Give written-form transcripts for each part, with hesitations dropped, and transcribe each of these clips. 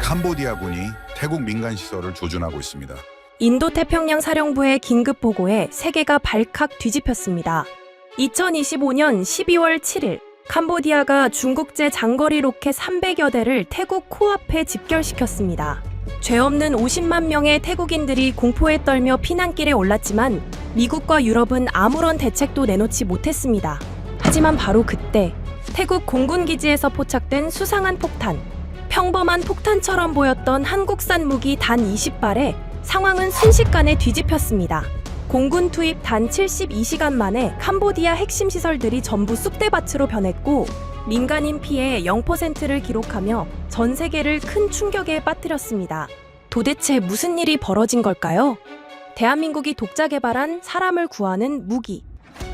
캄보디아군이 태국 민간시설을 조준하고 있습니다. 인도태평양 사령부의 긴급 보고에 세계가 발칵 뒤집혔습니다. 2025년 12월 7일, 캄보디아가 중국제 장거리 로켓 300여 대를 태국 코앞에 집결시켰습니다. 죄 없는 50만 명의 태국인들이 공포에 떨며 피난길에 올랐지만 미국과 유럽은 아무런 대책도 내놓지 못했습니다. 하지만 바로 그때 태국 공군기지에서 포착된 수상한 폭탄, 평범한 폭탄처럼 보였던 한국산 무기 단 20발에 상황은 순식간에 뒤집혔습니다. 공군 투입 단 72시간 만에 캄보디아 핵심 시설들이 전부 쑥대밭으로 변했고 민간인 피해 0%를 기록하며 전 세계를 큰 충격에 빠뜨렸습니다. 도대체 무슨 일이 벌어진 걸까요? 대한민국이 독자 개발한 사람을 구하는 무기.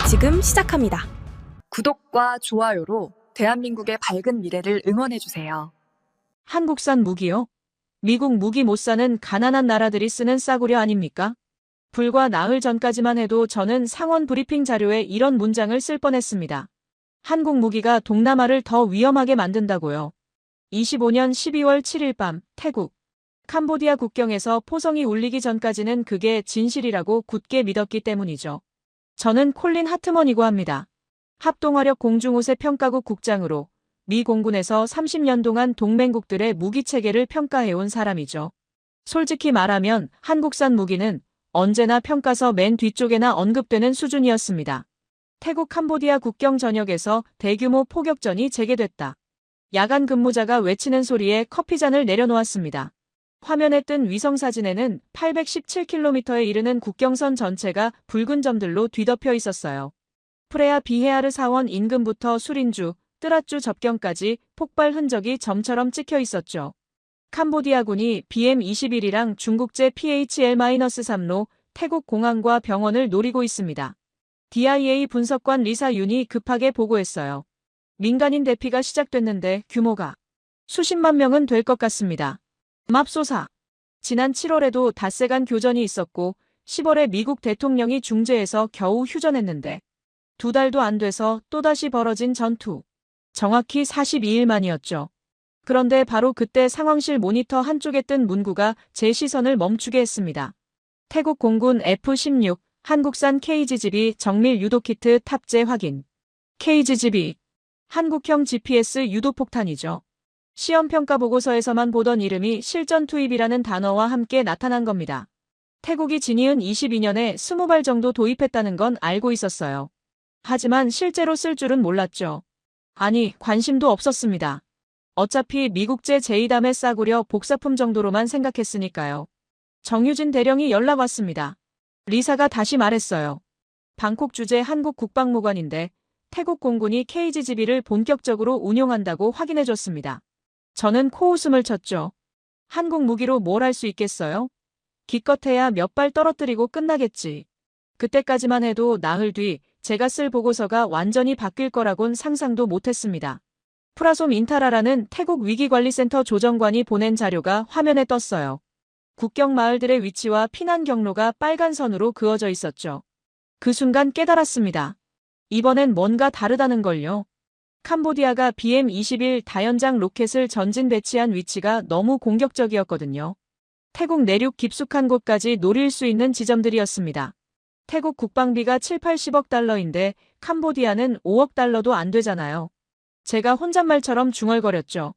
지금 시작합니다. 구독과 좋아요로 대한민국의 밝은 미래를 응원해주세요. 한국산 무기요? 미국 무기 못 사는 가난한 나라들이 쓰는 싸구려 아닙니까? 불과 나흘 전까지만 해도 저는 상원 브리핑 자료에 이런 문장을 쓸 뻔했습니다. 한국 무기가 동남아를 더 위험하게 만든다고요. 25년 12월 7일 밤 태국, 캄보디아 국경에서 포성이 울리기 전까지는 그게 진실이라고 굳게 믿었기 때문이죠. 저는 콜린 하트먼이고 합니다. 합동화력 공중우세 평가국 국장으로 미 공군에서 30년 동안 동맹국들의 무기체계를 평가해온 사람이죠. 솔직히 말하면 한국산 무기는 언제나 평가서 맨 뒤쪽에나 언급되는 수준이었습니다. 태국 캄보디아 국경 전역에서 대규모 포격전이 재개됐다. 야간 근무자가 외치는 소리에 커피잔을 내려놓았습니다. 화면에 뜬 위성사진에는 817km에 이르는 국경선 전체가 붉은 점들로 뒤덮여 있었어요. 프레아 비헤아르 사원 인근부터 수린주, 뜨라쭈 접경까지 폭발 흔적이 점처럼 찍혀 있었죠. 캄보디아군이 BM-21이랑 중국제 PHL-3로 태국 공항과 병원을 노리고 있습니다. DIA 분석관 리사 윤이 급하게 보고했어요. 민간인 대피가 시작됐는데 규모가 수십만 명은 될 것 같습니다. 맙소사. 지난 7월에도 닷새간 교전이 있었고 10월에 미국 대통령이 중재해서 겨우 휴전했는데 2달도 안 돼서 또다시 벌어진 전투. 정확히 42일 만이었죠. 그런데 바로 그때 상황실 모니터 한쪽에 뜬 문구가 제 시선을 멈추게 했습니다. 태국 공군 F-16 한국산 KGGB 정밀 유도키트 탑재 확인. KGGB. 한국형 GPS 유도폭탄이죠. 시험평가 보고서에서만 보던 이름이 실전 투입이라는 단어와 함께 나타난 겁니다. 태국이 진이은 22년에 20발 정도 도입했다는 건 알고 있었어요. 하지만 실제로 쓸 줄은 몰랐죠. 아니, 관심도 없었습니다. 어차피 미국제 제2담에 싸구려 복사품 정도로만 생각했으니까요. 정유진 대령이 연락 왔습니다. 리사가 다시 말했어요. 방콕 주재 한국 국방무관인데 태국 공군이 KGGB를 본격적으로 운용한다고 확인해줬습니다. 저는 코웃음을 쳤죠. 한국 무기로 뭘 할 수 있겠어요? 기껏해야 몇 발 떨어뜨리고 끝나겠지. 그때까지만 해도 나흘 뒤 제가 쓸 보고서가 완전히 바뀔 거라곤 상상도 못했습니다. 프라솜 인타라라는 태국 위기관리센터 조정관이 보낸 자료가 화면에 떴어요. 국경 마을들의 위치와 피난 경로가 빨간 선으로 그어져 있었죠. 그 순간 깨달았습니다. 이번엔 뭔가 다르다는 걸요. 캄보디아가 BM-21 다연장 로켓을 전진 배치한 위치가 너무 공격적이었거든요. 태국 내륙 깊숙한 곳까지 노릴 수 있는 지점들이었습니다. 태국 국방비가 7, 80억 달러인데 캄보디아는 5억 달러도 안 되잖아요. 제가 혼잣말처럼 중얼거렸죠.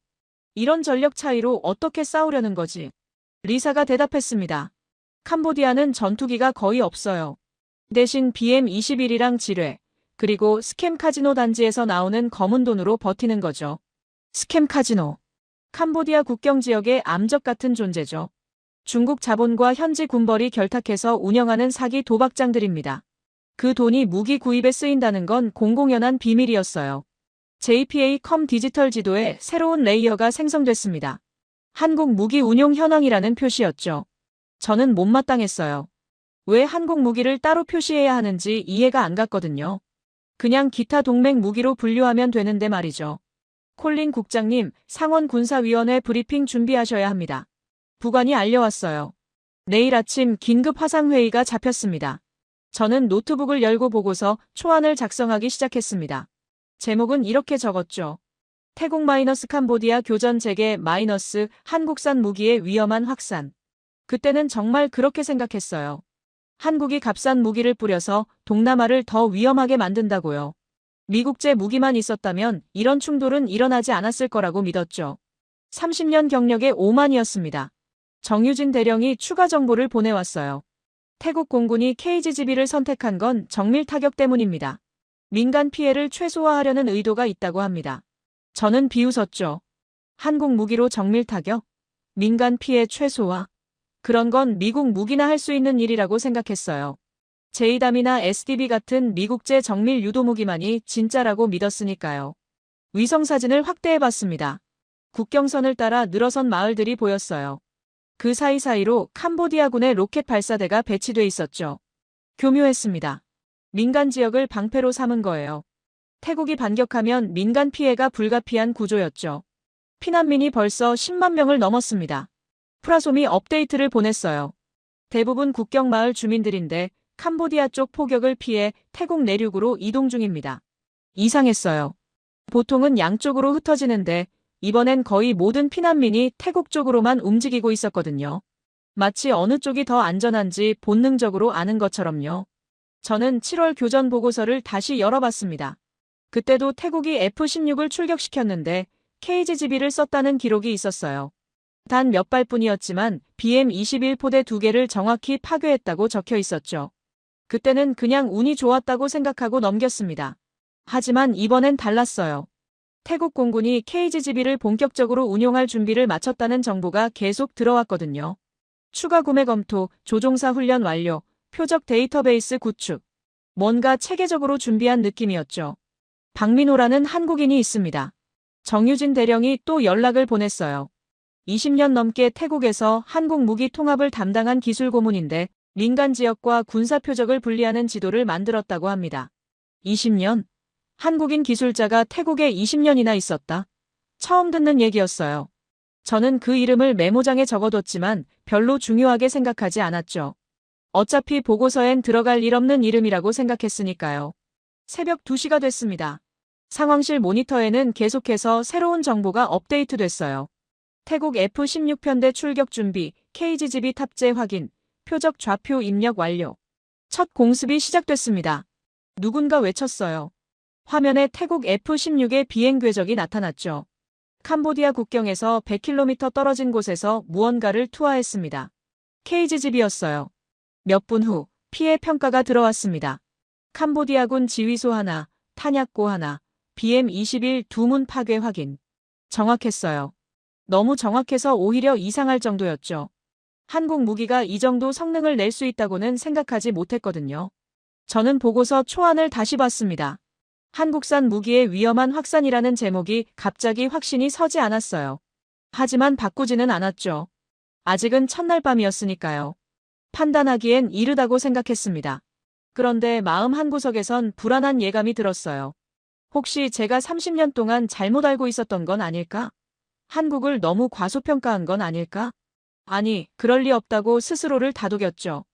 이런 전력 차이로 어떻게 싸우려는 거지? 리사가 대답했습니다. 캄보디아는 전투기가 거의 없어요. 대신 BM-21이랑 지뢰, 그리고 스캠 카지노 단지에서 나오는 검은 돈으로 버티는 거죠. 스캠 카지노. 캄보디아 국경 지역의 암적 같은 존재죠. 중국 자본과 현지 군벌이 결탁해서 운영하는 사기 도박장들입니다. 그 돈이 무기 구입에 쓰인다는 건 공공연한 비밀이었어요. JPA.com 디지털 지도에 새로운 레이어가 생성됐습니다. 한국 무기 운용 현황이라는 표시였죠. 저는 못마땅했어요. 왜 한국 무기를 따로 표시해야 하는지 이해가 안 갔거든요. 그냥 기타 동맹 무기로 분류하면 되는데 말이죠. 콜린 국장님, 상원 군사위원회 브리핑 준비하셔야 합니다. 부관이 알려왔어요. 내일 아침 긴급 화상회의가 잡혔습니다. 저는 노트북을 열고 보고서 초안을 작성하기 시작했습니다. 제목은 이렇게 적었죠. 태국 마이너스 캄보디아 교전 재개 마이너스 한국산 무기의 위험한 확산. 그때는 정말 그렇게 생각했어요. 한국이 값싼 무기를 뿌려서 동남아를 더 위험하게 만든다고요. 미국제 무기만 있었다면 이런 충돌은 일어나지 않았을 거라고 믿었죠. 30년 경력의 오만이었습니다. 정유진 대령이 추가 정보를 보내왔어요. 태국 공군이 KGGB를 선택한 건 정밀 타격 때문입니다. 민간 피해를 최소화하려는 의도가 있다고 합니다. 저는 비웃었죠. 한국 무기로 정밀 타격? 민간 피해 최소화? 그런 건 미국 무기나 할 수 있는 일이라고 생각했어요. 제이담이나 SDB 같은 미국제 정밀 유도무기만이 진짜라고 믿었으니까요. 위성사진을 확대해봤습니다. 국경선을 따라 늘어선 마을들이 보였어요. 그 사이사이로 캄보디아군의 로켓 발사대가 배치돼 있었죠. 교묘했습니다. 민간 지역을 방패로 삼은 거예요. 태국이 반격하면 민간 피해가 불가피한 구조였죠. 피난민이 벌써 10만 명을 넘었습니다. 프라솜이 업데이트를 보냈어요. 대부분 국경 마을 주민들인데 캄보디아 쪽 포격을 피해 태국 내륙으로 이동 중입니다. 이상했어요. 보통은 양쪽으로 흩어지는데 이번엔 거의 모든 피난민이 태국 쪽으로만 움직이고 있었거든요. 마치 어느 쪽이 더 안전한지 본능적으로 아는 것처럼요. 저는 7월 교전 보고서를 다시 열어봤습니다. 그때도 태국이 F-16을 출격시켰는데 KGGB를 썼다는 기록이 있었어요. 단 몇 발뿐이었지만 BM-21 포대 2개를 정확히 파괴했다고 적혀 있었죠. 그때는 그냥 운이 좋았다고 생각하고 넘겼습니다. 하지만 이번엔 달랐어요. 태국 공군이 KGGB를 본격적으로 운용할 준비를 마쳤다는 정보가 계속 들어왔거든요. 추가 구매 검토, 조종사 훈련 완료, 표적 데이터베이스 구축. 뭔가 체계적으로 준비한 느낌이었죠. 박민호라는 한국인이 있습니다. 정유진 대령이 또 연락을 보냈어요. 20년 넘게 태국에서 한국 무기 통합을 담당한 기술 고문인데 민간 지역과 군사 표적을 분리하는 지도를 만들었다고 합니다. 20년? 한국인 기술자가 태국에 20년이나 있었다? 처음 듣는 얘기였어요. 저는 그 이름을 메모장에 적어뒀지만 별로 중요하게 생각하지 않았죠. 어차피 보고서엔 들어갈 일 없는 이름이라고 생각했으니까요. 새벽 2시가 됐습니다. 상황실 모니터에는 계속해서 새로운 정보가 업데이트됐어요. 태국 F-16편대 출격 준비, KGGB 탑재 확인, 표적 좌표 입력 완료. 첫 공습이 시작됐습니다. 누군가 외쳤어요. 화면에 태국 F-16의 비행 궤적이 나타났죠. 캄보디아 국경에서 100km 떨어진 곳에서 무언가를 투하했습니다. KGGB였어요. 몇 분 후 피해 평가가 들어왔습니다. 캄보디아군 지휘소 하나, 탄약고 하나, BM-21 두문 파괴 확인. 정확했어요. 너무 정확해서 오히려 이상할 정도였죠. 한국 무기가 이 정도 성능을 낼 수 있다고는 생각하지 못했거든요. 저는 보고서 초안을 다시 봤습니다. 한국산 무기의 위험한 확산이라는 제목이 갑자기 확신이 서지 않았어요. 하지만 바꾸지는 않았죠. 아직은 첫날 밤이었으니까요. 판단하기엔 이르다고 생각했습니다. 그런데 마음 한구석에선 불안한 예감이 들었어요. 혹시 제가 30년 동안 잘못 알고 있었던 건 아닐까? 한국을 너무 과소평가한 건 아닐까? 아니, 그럴 리 없다고 스스로를 다독였죠.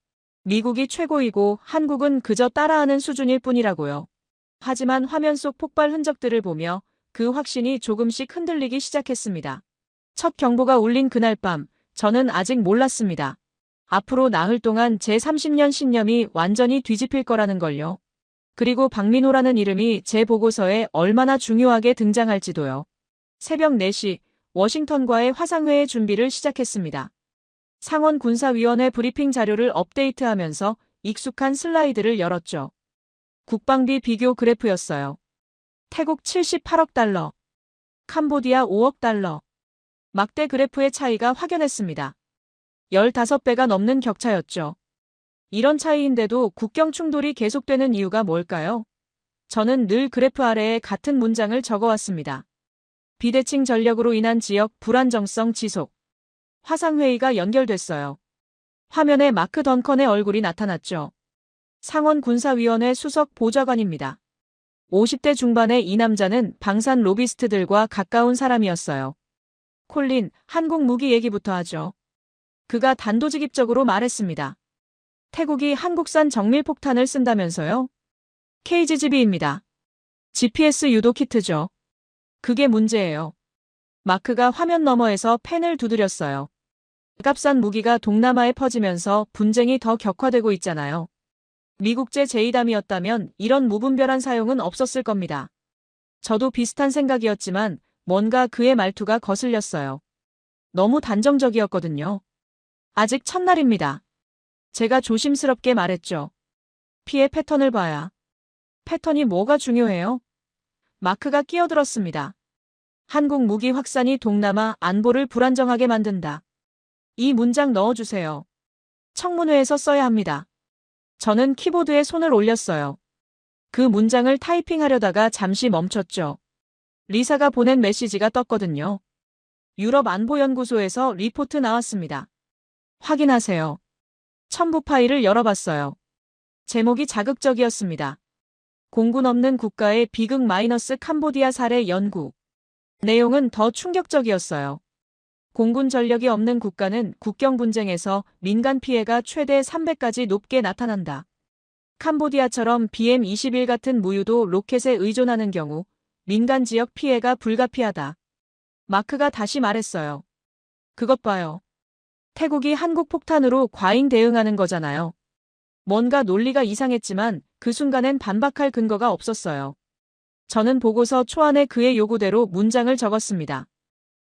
미국이 최고이고 한국은 그저 따라하는 수준일 뿐이라고요. 하지만 화면 속 폭발 흔적들을 보며 그 확신이 조금씩 흔들리기 시작했습니다. 첫 경보가 울린 그날 밤, 저는 아직 몰랐습니다. 앞으로 나흘 동안 제 30년 신념이 완전히 뒤집힐 거라는 걸요. 그리고 박민호라는 이름이 제 보고서에 얼마나 중요하게 등장할지도요. 새벽 4시, 워싱턴과의 화상회의 준비를 시작했습니다. 상원 군사위원회 브리핑 자료를 업데이트하면서 익숙한 슬라이드를 열었죠. 국방비 비교 그래프였어요. 태국 78억 달러, 캄보디아 5억 달러. 막대 그래프의 차이가 확연했습니다. 15배가 넘는 격차였죠. 이런 차이인데도 국경 충돌이 계속되는 이유가 뭘까요? 저는 늘 그래프 아래에 같은 문장을 적어왔습니다. 비대칭 전력으로 인한 지역 불안정성 지속. 화상회의가 연결됐어요. 화면에 마크 던컨의 얼굴이 나타났죠. 상원 군사위원회 수석 보좌관입니다. 50대 중반의 이 남자는 방산 로비스트들과 가까운 사람이었어요. 콜린, 한국 무기 얘기부터 하죠. 그가 단도직입적으로 말했습니다. 태국이 한국산 정밀폭탄을 쓴다면서요? KGGB입니다. GPS 유도 키트죠. 그게 문제예요. 마크가 화면 너머에서 펜을 두드렸어요. 값싼 무기가 동남아에 퍼지면서 분쟁이 더 격화되고 있잖아요. 미국제 제2담이었다면 이런 무분별한 사용은 없었을 겁니다. 저도 비슷한 생각이었지만 뭔가 그의 말투가 거슬렸어요. 너무 단정적이었거든요. 아직 첫날입니다. 제가 조심스럽게 말했죠. 피해 패턴을 봐야. 패턴이 뭐가 중요해요? 마크가 끼어들었습니다. 한국 무기 확산이 동남아 안보를 불안정하게 만든다. 이 문장 넣어주세요. 청문회에서 써야 합니다. 저는 키보드에 손을 올렸어요. 그 문장을 타이핑하려다가 잠시 멈췄죠. 리사가 보낸 메시지가 떴거든요. 유럽안보연구소에서 리포트 나왔습니다. 확인하세요. 첨부 파일을 열어봤어요. 제목이 자극적이었습니다. 공군 없는 국가의 비극 마이너스 캄보디아 사례 연구. 내용은 더 충격적이었어요. 공군 전력이 없는 국가는 국경 분쟁에서 민간 피해가 최대 300까지 높게 나타난다. 캄보디아처럼 BM-21 같은 무유도 로켓에 의존하는 경우 민간 지역 피해가 불가피하다. 마크가 다시 말했어요. 그것 봐요. 태국이 한국 폭탄으로 과잉 대응하는 거잖아요. 뭔가 논리가 이상했지만 그 순간엔 반박할 근거가 없었어요. 저는 보고서 초안에 그의 요구대로 문장을 적었습니다.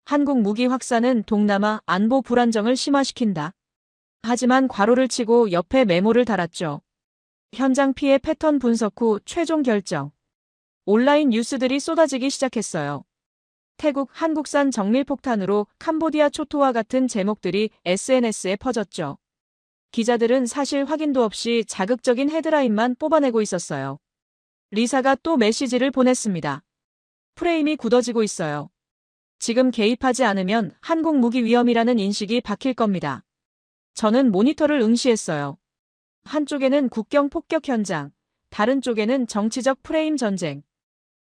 한국 무기 확산은 동남아 안보 불안정을 심화시킨다. 하지만 괄호를 치고 옆에 메모를 달았죠. 현장 피해 패턴 분석 후 최종 결정. 온라인 뉴스들이 쏟아지기 시작했어요. 태국 한국산 정밀폭탄으로 캄보디아 초토화 같은 제목들이 SNS에 퍼졌죠. 기자들은 사실 확인도 없이 자극적인 헤드라인만 뽑아내고 있었어요. 리사가 또 메시지를 보냈습니다. 프레임이 굳어지고 있어요. 지금 개입하지 않으면 한국 무기 위험이라는 인식이 박힐 겁니다. 저는 모니터를 응시했어요. 한쪽에는 국경 폭격 현장, 다른 쪽에는 정치적 프레임 전쟁.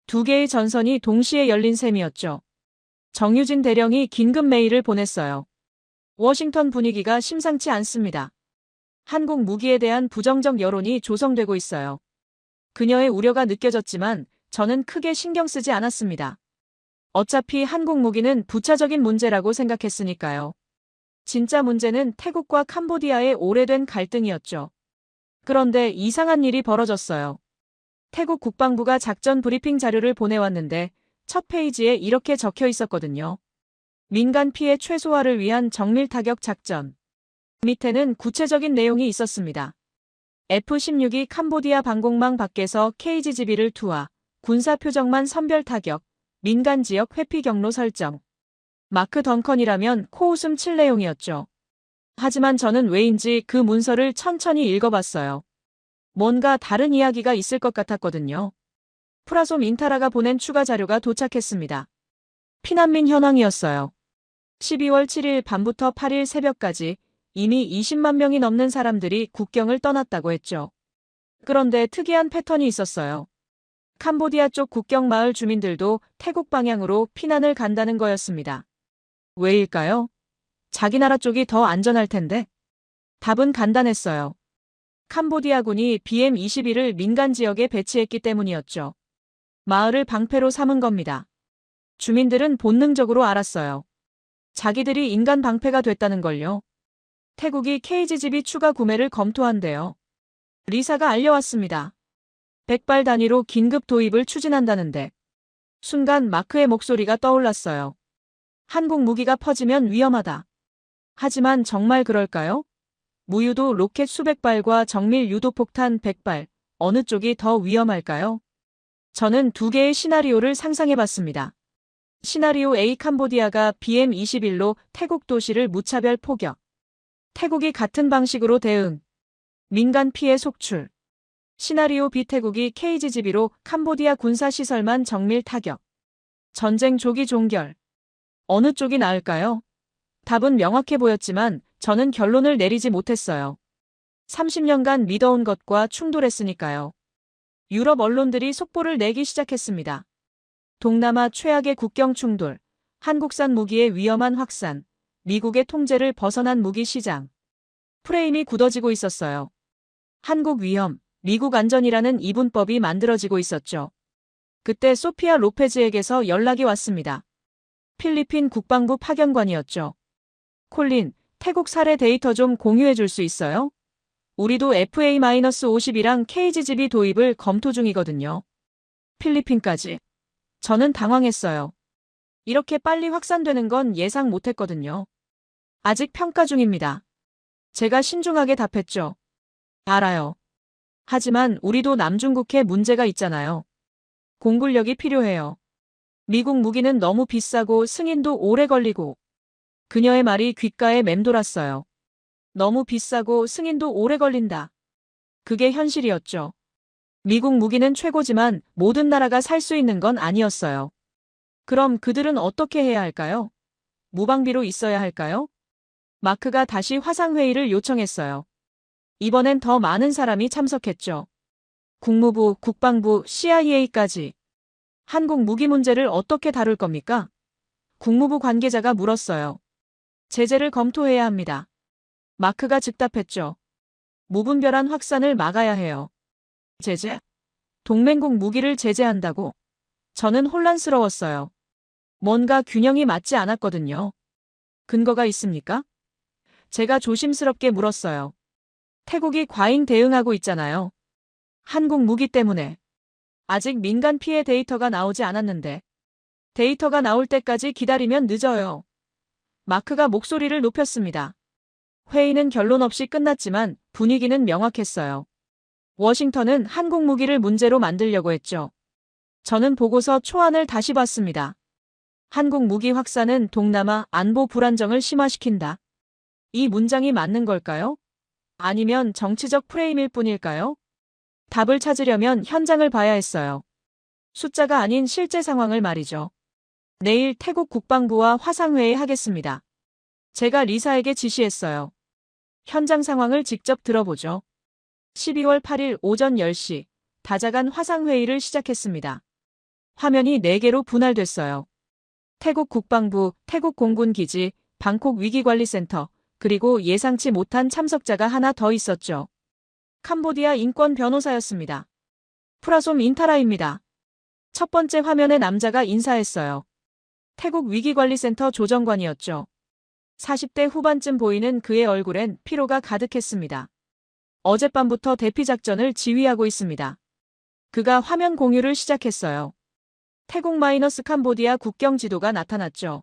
두 개의 전선이 동시에 열린 셈이었죠. 정유진 대령이 긴급 메일을 보냈어요. 워싱턴 분위기가 심상치 않습니다. 한국 무기에 대한 부정적 여론이 조성되고 있어요. 그녀의 우려가 느껴졌지만 저는 크게 신경 쓰지 않았습니다. 어차피 한국 무기는 부차적인 문제라고 생각했으니까요. 진짜 문제는 태국과 캄보디아의 오래된 갈등이었죠. 그런데 이상한 일이 벌어졌어요. 태국 국방부가 작전 브리핑 자료를 보내왔는데 첫 페이지에 이렇게 적혀 있었거든요. 민간 피해 최소화를 위한 정밀 타격 작전. 밑에는 구체적인 내용이 있었습니다. F-16이 캄보디아 방공망 밖에서 KGB를 투하, 군사 표적만 선별 타격, 민간 지역 회피 경로 설정. 마크 덩컨이라면 코웃음 칠 내용이었죠. 하지만 저는 왜인지 그 문서를 천천히 읽어봤어요. 뭔가 다른 이야기가 있을 것 같았거든요. 프라솜 인타라가 보낸 추가 자료가 도착했습니다. 피난민 현황이었어요. 12월 7일 밤부터 8일 새벽까지 이미 20만 명이 넘는 사람들이 국경을 떠났다고 했죠. 그런데 특이한 패턴이 있었어요. 캄보디아 쪽 국경 마을 주민들도 태국 방향으로 피난을 간다는 거였습니다. 왜일까요? 자기 나라 쪽이 더 안전할 텐데. 답은 간단했어요. 캄보디아군이 BM-21을 민간 지역에 배치했기 때문이었죠. 마을을 방패로 삼은 겁니다. 주민들은 본능적으로 알았어요. 자기들이 인간 방패가 됐다는 걸요. 태국이 KGB 추가 구매를 검토한대요. 리사가 알려왔습니다. 100발 단위로 긴급 도입을 추진한다는데. 순간 마크의 목소리가 떠올랐어요. 한국 무기가 퍼지면 위험하다. 하지만 정말 그럴까요? 무유도 로켓 수백 발과 정밀 유도폭탄 100발, 어느 쪽이 더 위험할까요? 저는 두 개의 시나리오를 상상해봤습니다. 시나리오 A, 캄보디아가 BM-21로 태국 도시를 무차별 포격. 태국이 같은 방식으로 대응. 민간 피해 속출. 시나리오 B, 태국이 KGB로 캄보디아 군사시설만 정밀 타격. 전쟁 조기 종결. 어느 쪽이 나을까요? 답은 명확해 보였지만 저는 결론을 내리지 못했어요. 30년간 믿어온 것과 충돌했으니까요. 유럽 언론들이 속보를 내기 시작했습니다. 동남아 최악의 국경 충돌, 한국산 무기의 위험한 확산, 미국의 통제를 벗어난 무기 시장. 프레임이 굳어지고 있었어요. 한국 위험, 미국 안전이라는 이분법이 만들어지고 있었죠. 그때 소피아 로페즈에게서 연락이 왔습니다. 필리핀 국방부 파견관이었죠. 콜린, 태국 사례 데이터 좀 공유해 줄 수 있어요? 우리도 FA-50이랑 KGB 도입을 검토 중이거든요. 필리핀까지. 저는 당황했어요. 이렇게 빨리 확산되는 건 예상 못했거든요. 아직 평가 중입니다. 제가 신중하게 답했죠. 알아요. 하지만 우리도 남중국해 문제가 있잖아요. 공군력이 필요해요. 미국 무기는 너무 비싸고 승인도 오래 걸리고. 그녀의 말이 귓가에 맴돌았어요. 너무 비싸고 승인도 오래 걸린다. 그게 현실이었죠. 미국 무기는 최고지만 모든 나라가 살 수 있는 건 아니었어요. 그럼 그들은 어떻게 해야 할까요? 무방비로 있어야 할까요? 마크가 다시 화상회의를 요청했어요. 이번엔 더 많은 사람이 참석했죠. 국무부, 국방부, CIA까지. 한국 무기 문제를 어떻게 다룰 겁니까? 국무부 관계자가 물었어요. 제재를 검토해야 합니다. 마크가 즉답했죠. 무분별한 확산을 막아야 해요. 제재? 동맹국 무기를 제재한다고? 저는 혼란스러웠어요. 뭔가 균형이 맞지 않았거든요. 근거가 있습니까? 제가 조심스럽게 물었어요. 태국이 과잉 대응하고 있잖아요. 한국 무기 때문에. 아직 민간 피해 데이터가 나오지 않았는데. 데이터가 나올 때까지 기다리면 늦어요. 마크가 목소리를 높였습니다. 회의는 결론 없이 끝났지만 분위기는 명확했어요. 워싱턴은 한국 무기를 문제로 만들려고 했죠. 저는 보고서 초안을 다시 봤습니다. 한국 무기 확산은 동남아 안보 불안정을 심화시킨다. 이 문장이 맞는 걸까요? 아니면 정치적 프레임일 뿐일까요? 답을 찾으려면 현장을 봐야 했어요. 숫자가 아닌 실제 상황을 말이죠. 내일 태국 국방부와 화상회의 하겠습니다. 제가 리사에게 지시했어요. 현장 상황을 직접 들어보죠. 12월 8일 오전 10시 다자간 화상회의를 시작했습니다. 화면이 4개로 분할됐어요. 태국 국방부, 태국 공군기지, 방콕 위기관리센터, 그리고 예상치 못한 참석자가 하나 더 있었죠. 캄보디아 인권 변호사였습니다. 프라솜 인타라입니다. 첫 번째 화면의 남자가 인사했어요. 태국 위기관리센터 조정관이었죠. 40대 후반쯤 보이는 그의 얼굴엔 피로가 가득했습니다. 어젯밤부터 대피작전을 지휘하고 있습니다. 그가 화면 공유를 시작했어요. 태국 마이너스 캄보디아 국경 지도가 나타났죠.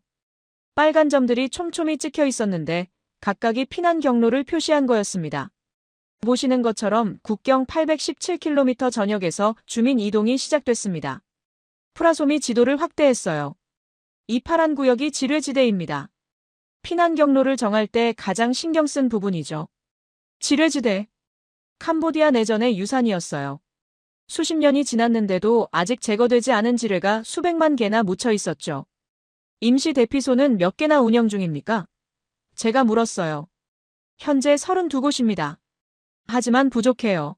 빨간 점들이 촘촘히 찍혀 있었는데 각각이 피난 경로를 표시한 거였습니다. 보시는 것처럼 국경 817km 전역에서 주민 이동이 시작됐습니다. 프라솜이 지도를 확대했어요. 이 파란 구역이 지뢰지대입니다. 피난 경로를 정할 때 가장 신경 쓴 부분이죠. 지뢰지대. 캄보디아 내전의 유산이었어요. 수십 년이 지났는데도 아직 제거되지 않은 지뢰가 수백만 개나 묻혀 있었죠. 임시 대피소는 몇 개나 운영 중입니까? 제가 물었어요. 현재 32곳입니다. 하지만 부족해요.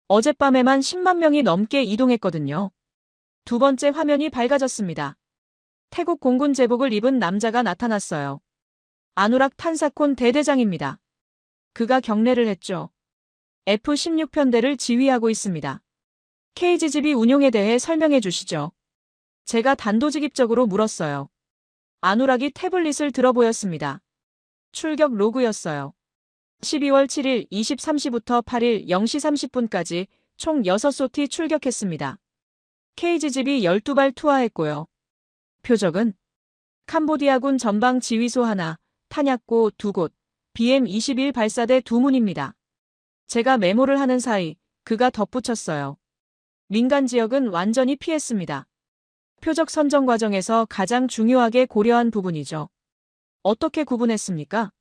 어젯밤에만 10만 명이 넘게 이동했거든요. 두 번째 화면이 밝아졌습니다. 태국 공군 제복을 입은 남자가 나타났어요. 아누락 탄사콘 대대장입니다. 그가 경례를 했죠. F-16편대를 지휘하고 있습니다. KGB 운용에 대해 설명해 주시죠. 제가 단도직입적으로 물었어요. 아누락이 태블릿을 들어 보였습니다. 출격 로그였어요. 12월 7일 23시부터 8일 0시 30분까지 총 6소티 출격했습니다. KGB 12발 투하했고요. 표적은 캄보디아군 전방 지휘소 하나, 탄약고 2곳, BM-21 발사대 2문입니다. 제가 메모를 하는 사이 그가 덧붙였어요. 민간 지역은 완전히 피했습니다. 표적 선정 과정에서 가장 중요하게 고려한 부분이죠. 어떻게 구분했습니까?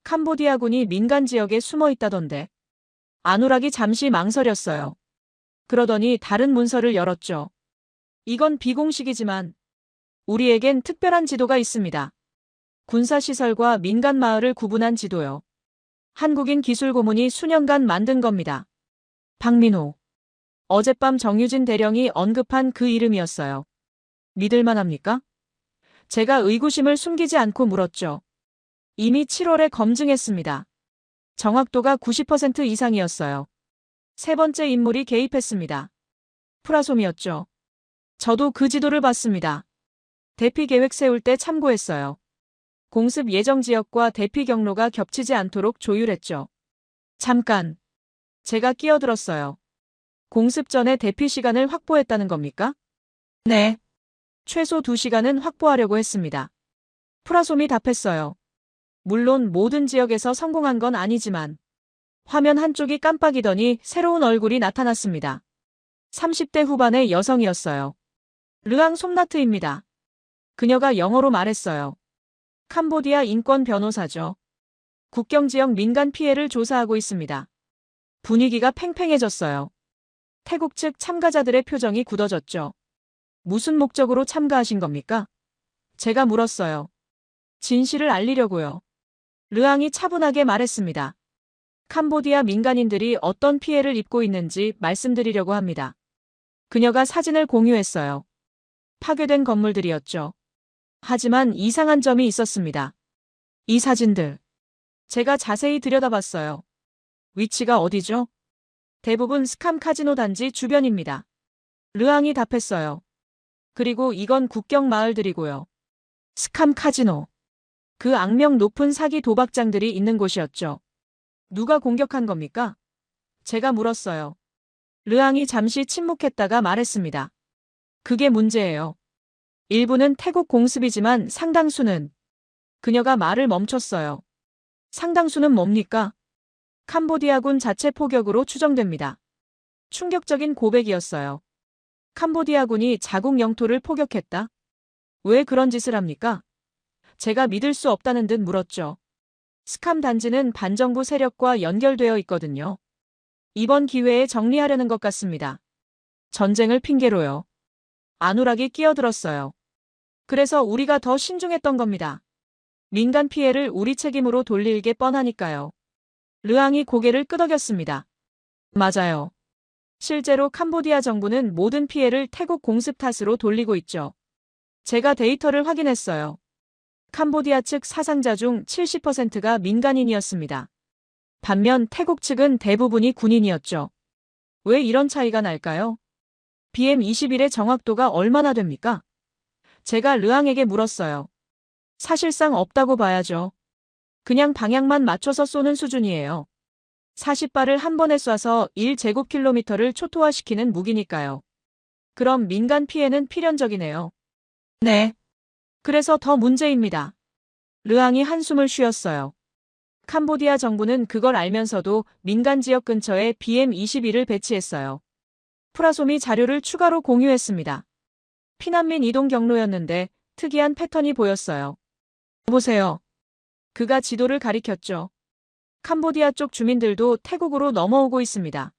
캄보디아군이 민간 지역에 숨어 있다던데. 아누락이 잠시 망설였어요. 그러더니 다른 문서를 열었죠. 이건 비공식이지만 우리에겐 특별한 지도가 있습니다. 군사시설과 민간 마을을 구분한 지도요. 한국인 기술 고문이 수년간 만든 겁니다. 박민호. 어젯밤 정유진 대령이 언급한 그 이름이었어요. 믿을만합니까? 제가 의구심을 숨기지 않고 물었죠. 이미 7월에 검증했습니다. 정확도가 90% 이상이었어요. 세 번째 인물이 개입했습니다. 프라솜이었죠. 저도 그 지도를 봤습니다. 대피 계획 세울 때 참고했어요. 공습 예정 지역과 대피 경로가 겹치지 않도록 조율했죠. 잠깐. 제가 끼어들었어요. 공습 전에 대피 시간을 확보했다는 겁니까? 네. 최소 2시간은 확보하려고 했습니다. 프라솜이 답했어요. 물론 모든 지역에서 성공한 건 아니지만 화면 한쪽이 깜빡이더니 새로운 얼굴이 나타났습니다. 30대 후반의 여성이었어요. 르앙 솜나트입니다. 그녀가 영어로 말했어요. 캄보디아 인권 변호사죠. 국경 지역 민간 피해를 조사하고 있습니다. 분위기가 팽팽해졌어요. 태국 측 참가자들의 표정이 굳어졌죠. 무슨 목적으로 참가하신 겁니까? 제가 물었어요. 진실을 알리려고요. 르앙이 차분하게 말했습니다. 캄보디아 민간인들이 어떤 피해를 입고 있는지 말씀드리려고 합니다. 그녀가 사진을 공유했어요. 파괴된 건물들이었죠. 하지만 이상한 점이 있었습니다. 이 사진들. 제가 자세히 들여다봤어요. 위치가 어디죠? 대부분 스캄 카지노 단지 주변입니다. 르앙이 답했어요. 그리고 이건 국경 마을들이고요. 스캄 카지노. 그 악명 높은 사기 도박장들이 있는 곳이었죠. 누가 공격한 겁니까? 제가 물었어요. 르앙이 잠시 침묵했다가 말했습니다. 그게 문제예요. 일부는 태국 공습이지만 상당수는. 그녀가 말을 멈췄어요. 상당수는 뭡니까? 캄보디아군 자체 포격으로 추정됩니다. 충격적인 고백이었어요. 캄보디아군이 자국 영토를 포격했다? 왜 그런 짓을 합니까? 제가 믿을 수 없다는 듯 물었죠. 스캄 단지는 반정부 세력과 연결되어 있거든요. 이번 기회에 정리하려는 것 같습니다. 전쟁을 핑계로요. 안우락이 끼어들었어요. 그래서 우리가 더 신중했던 겁니다. 민간 피해를 우리 책임으로 돌릴 게 뻔하니까요. 르앙이 고개를 끄덕였습니다. 맞아요. 실제로 캄보디아 정부는 모든 피해를 태국 공습 탓으로 돌리고 있죠. 제가 데이터를 확인했어요. 캄보디아 측 사상자 중 70%가 민간인이었습니다. 반면 태국 측은 대부분이 군인이었죠. 왜 이런 차이가 날까요? BM21의 정확도가 얼마나 됩니까? 제가 르앙에게 물었어요. 사실상 없다고 봐야죠. 그냥 방향만 맞춰서 쏘는 수준이에요. 40발을 한 번에 쏴서 1제곱킬로미터를 초토화시키는 무기니까요. 그럼 민간 피해는 필연적이네요. 네. 그래서 더 문제입니다. 르앙이 한숨을 쉬었어요. 캄보디아 정부는 그걸 알면서도 민간 지역 근처에 BM21을 배치했어요. 프라솜이 자료를 추가로 공유했습니다. 피난민 이동 경로였는데 특이한 패턴이 보였어요. 보세요. 그가 지도를 가리켰죠. 캄보디아 쪽 주민들도 태국으로 넘어오고 있습니다.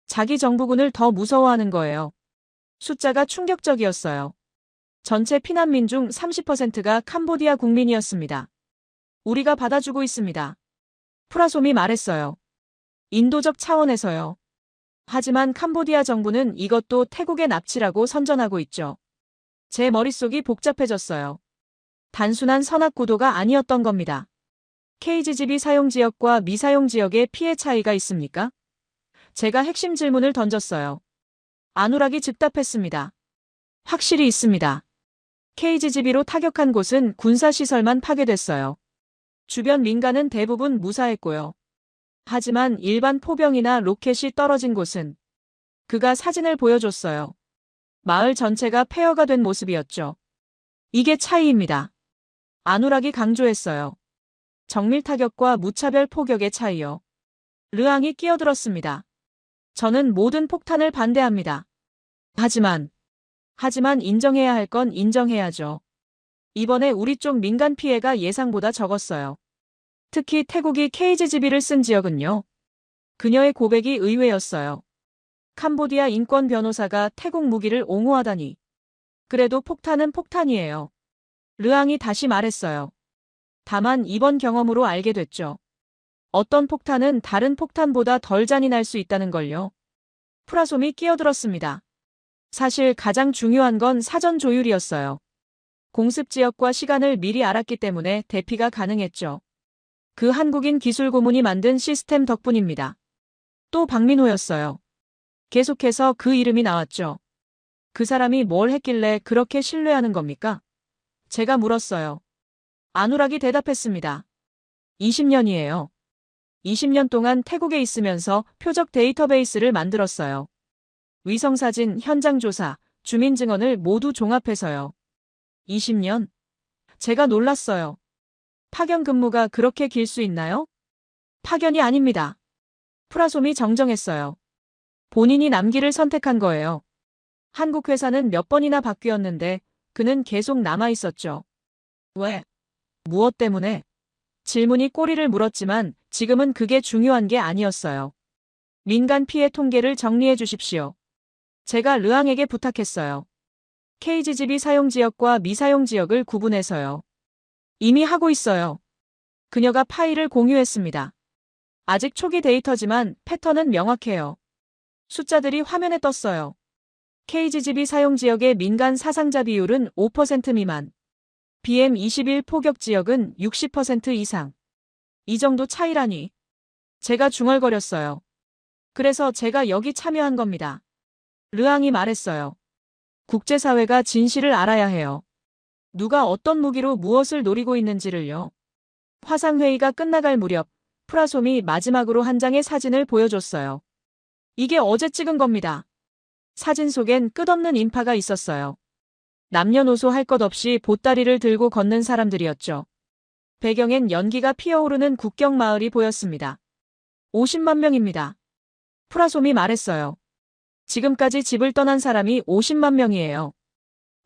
자기 정부군을 더 무서워하는 거예요. 숫자가 충격적이었어요. 전체 피난민 중 30%가 캄보디아 국민이었습니다. 우리가 받아주고 있습니다. 프라솜이 말했어요. 인도적 차원에서요. 하지만 캄보디아 정부는 이것도 태국의 납치라고 선전하고 있죠. 제 머릿속이 복잡해졌어요. 단순한 선악 구도가 아니었던 겁니다. KGB 사용 지역과 미사용 지역의 피해 차이가 있습니까? 제가 핵심 질문을 던졌어요. 안우락이 즉답했습니다. 확실히 있습니다. KGB로 타격한 곳은 군사시설만 파괴됐어요. 주변 민간은 대부분 무사했고요. 하지만 일반 포병이나 로켓이 떨어진 곳은 그가 사진을 보여줬어요. 마을 전체가 폐허가 된 모습이었죠. 이게 차이입니다. 안우락이 강조했어요. 정밀 타격과 무차별 포격의 차이요. 르앙이 끼어들었습니다. 저는 모든 폭탄을 반대합니다. 하지만 인정해야 할 건 인정해야죠. 이번에 우리 쪽 민간 피해가 예상보다 적었어요. 특히 태국이 KGB를 쓴 지역은요. 그녀의 고백이 의외였어요. 캄보디아 인권 변호사가 태국 무기를 옹호하다니. 그래도 폭탄은 폭탄이에요. 르앙이 다시 말했어요. 다만 이번 경험으로 알게 됐죠. 어떤 폭탄은 다른 폭탄보다 덜 잔인할 수 있다는 걸요. 프라솜이 끼어들었습니다. 사실 가장 중요한 건 사전 조율이었어요. 공습 지역과 시간을 미리 알았기 때문에 대피가 가능했죠. 그 한국인 기술 고문이 만든 시스템 덕분입니다. 또 박민호였어요. 계속해서 그 이름이 나왔죠. 그 사람이 뭘 했길래 그렇게 신뢰하는 겁니까? 제가 물었어요. 안우락이 대답했습니다. 20년이에요. 20년 동안 태국에 있으면서 표적 데이터베이스를 만들었어요. 위성사진, 현장조사, 주민증언을 모두 종합해서요. 20년? 제가 놀랐어요. 파견 근무가 그렇게 길 수 있나요? 파견이 아닙니다. 프라솜이 정정했어요. 본인이 남기를 선택한 거예요. 한국 회사는 몇 번이나 바뀌었는데 그는 계속 남아 있었죠. 왜? 무엇 때문에? 질문이 꼬리를 물었지만 지금은 그게 중요한 게 아니었어요. 민간 피해 통계를 정리해 주십시오. 제가 르앙에게 부탁했어요. KGGB 사용 지역과 미사용 지역을 구분해서요. 이미 하고 있어요. 그녀가 파일을 공유했습니다. 아직 초기 데이터지만 패턴은 명확해요. 숫자들이 화면에 떴어요. KGGB 사용 지역의 민간 사상자 비율은 5% 미만. BM21 포격 지역은 60% 이상. 이 정도 차이라니. 제가 중얼거렸어요. 그래서 제가 여기 참여한 겁니다. 르앙이 말했어요. 국제사회가 진실을 알아야 해요. 누가 어떤 무기로 무엇을 노리고 있는지를요. 화상회의가 끝나갈 무렵 프라솜이 마지막으로 한 장의 사진을 보여줬어요. 이게 어제 찍은 겁니다. 사진 속엔 끝없는 인파가 있었어요. 남녀노소 할 것 없이 보따리를 들고 걷는 사람들이었죠. 배경엔 연기가 피어오르는 국경 마을이 보였습니다. 50만 명입니다. 프라솜이 말했어요. 지금까지 집을 떠난 사람이 50만 명이에요.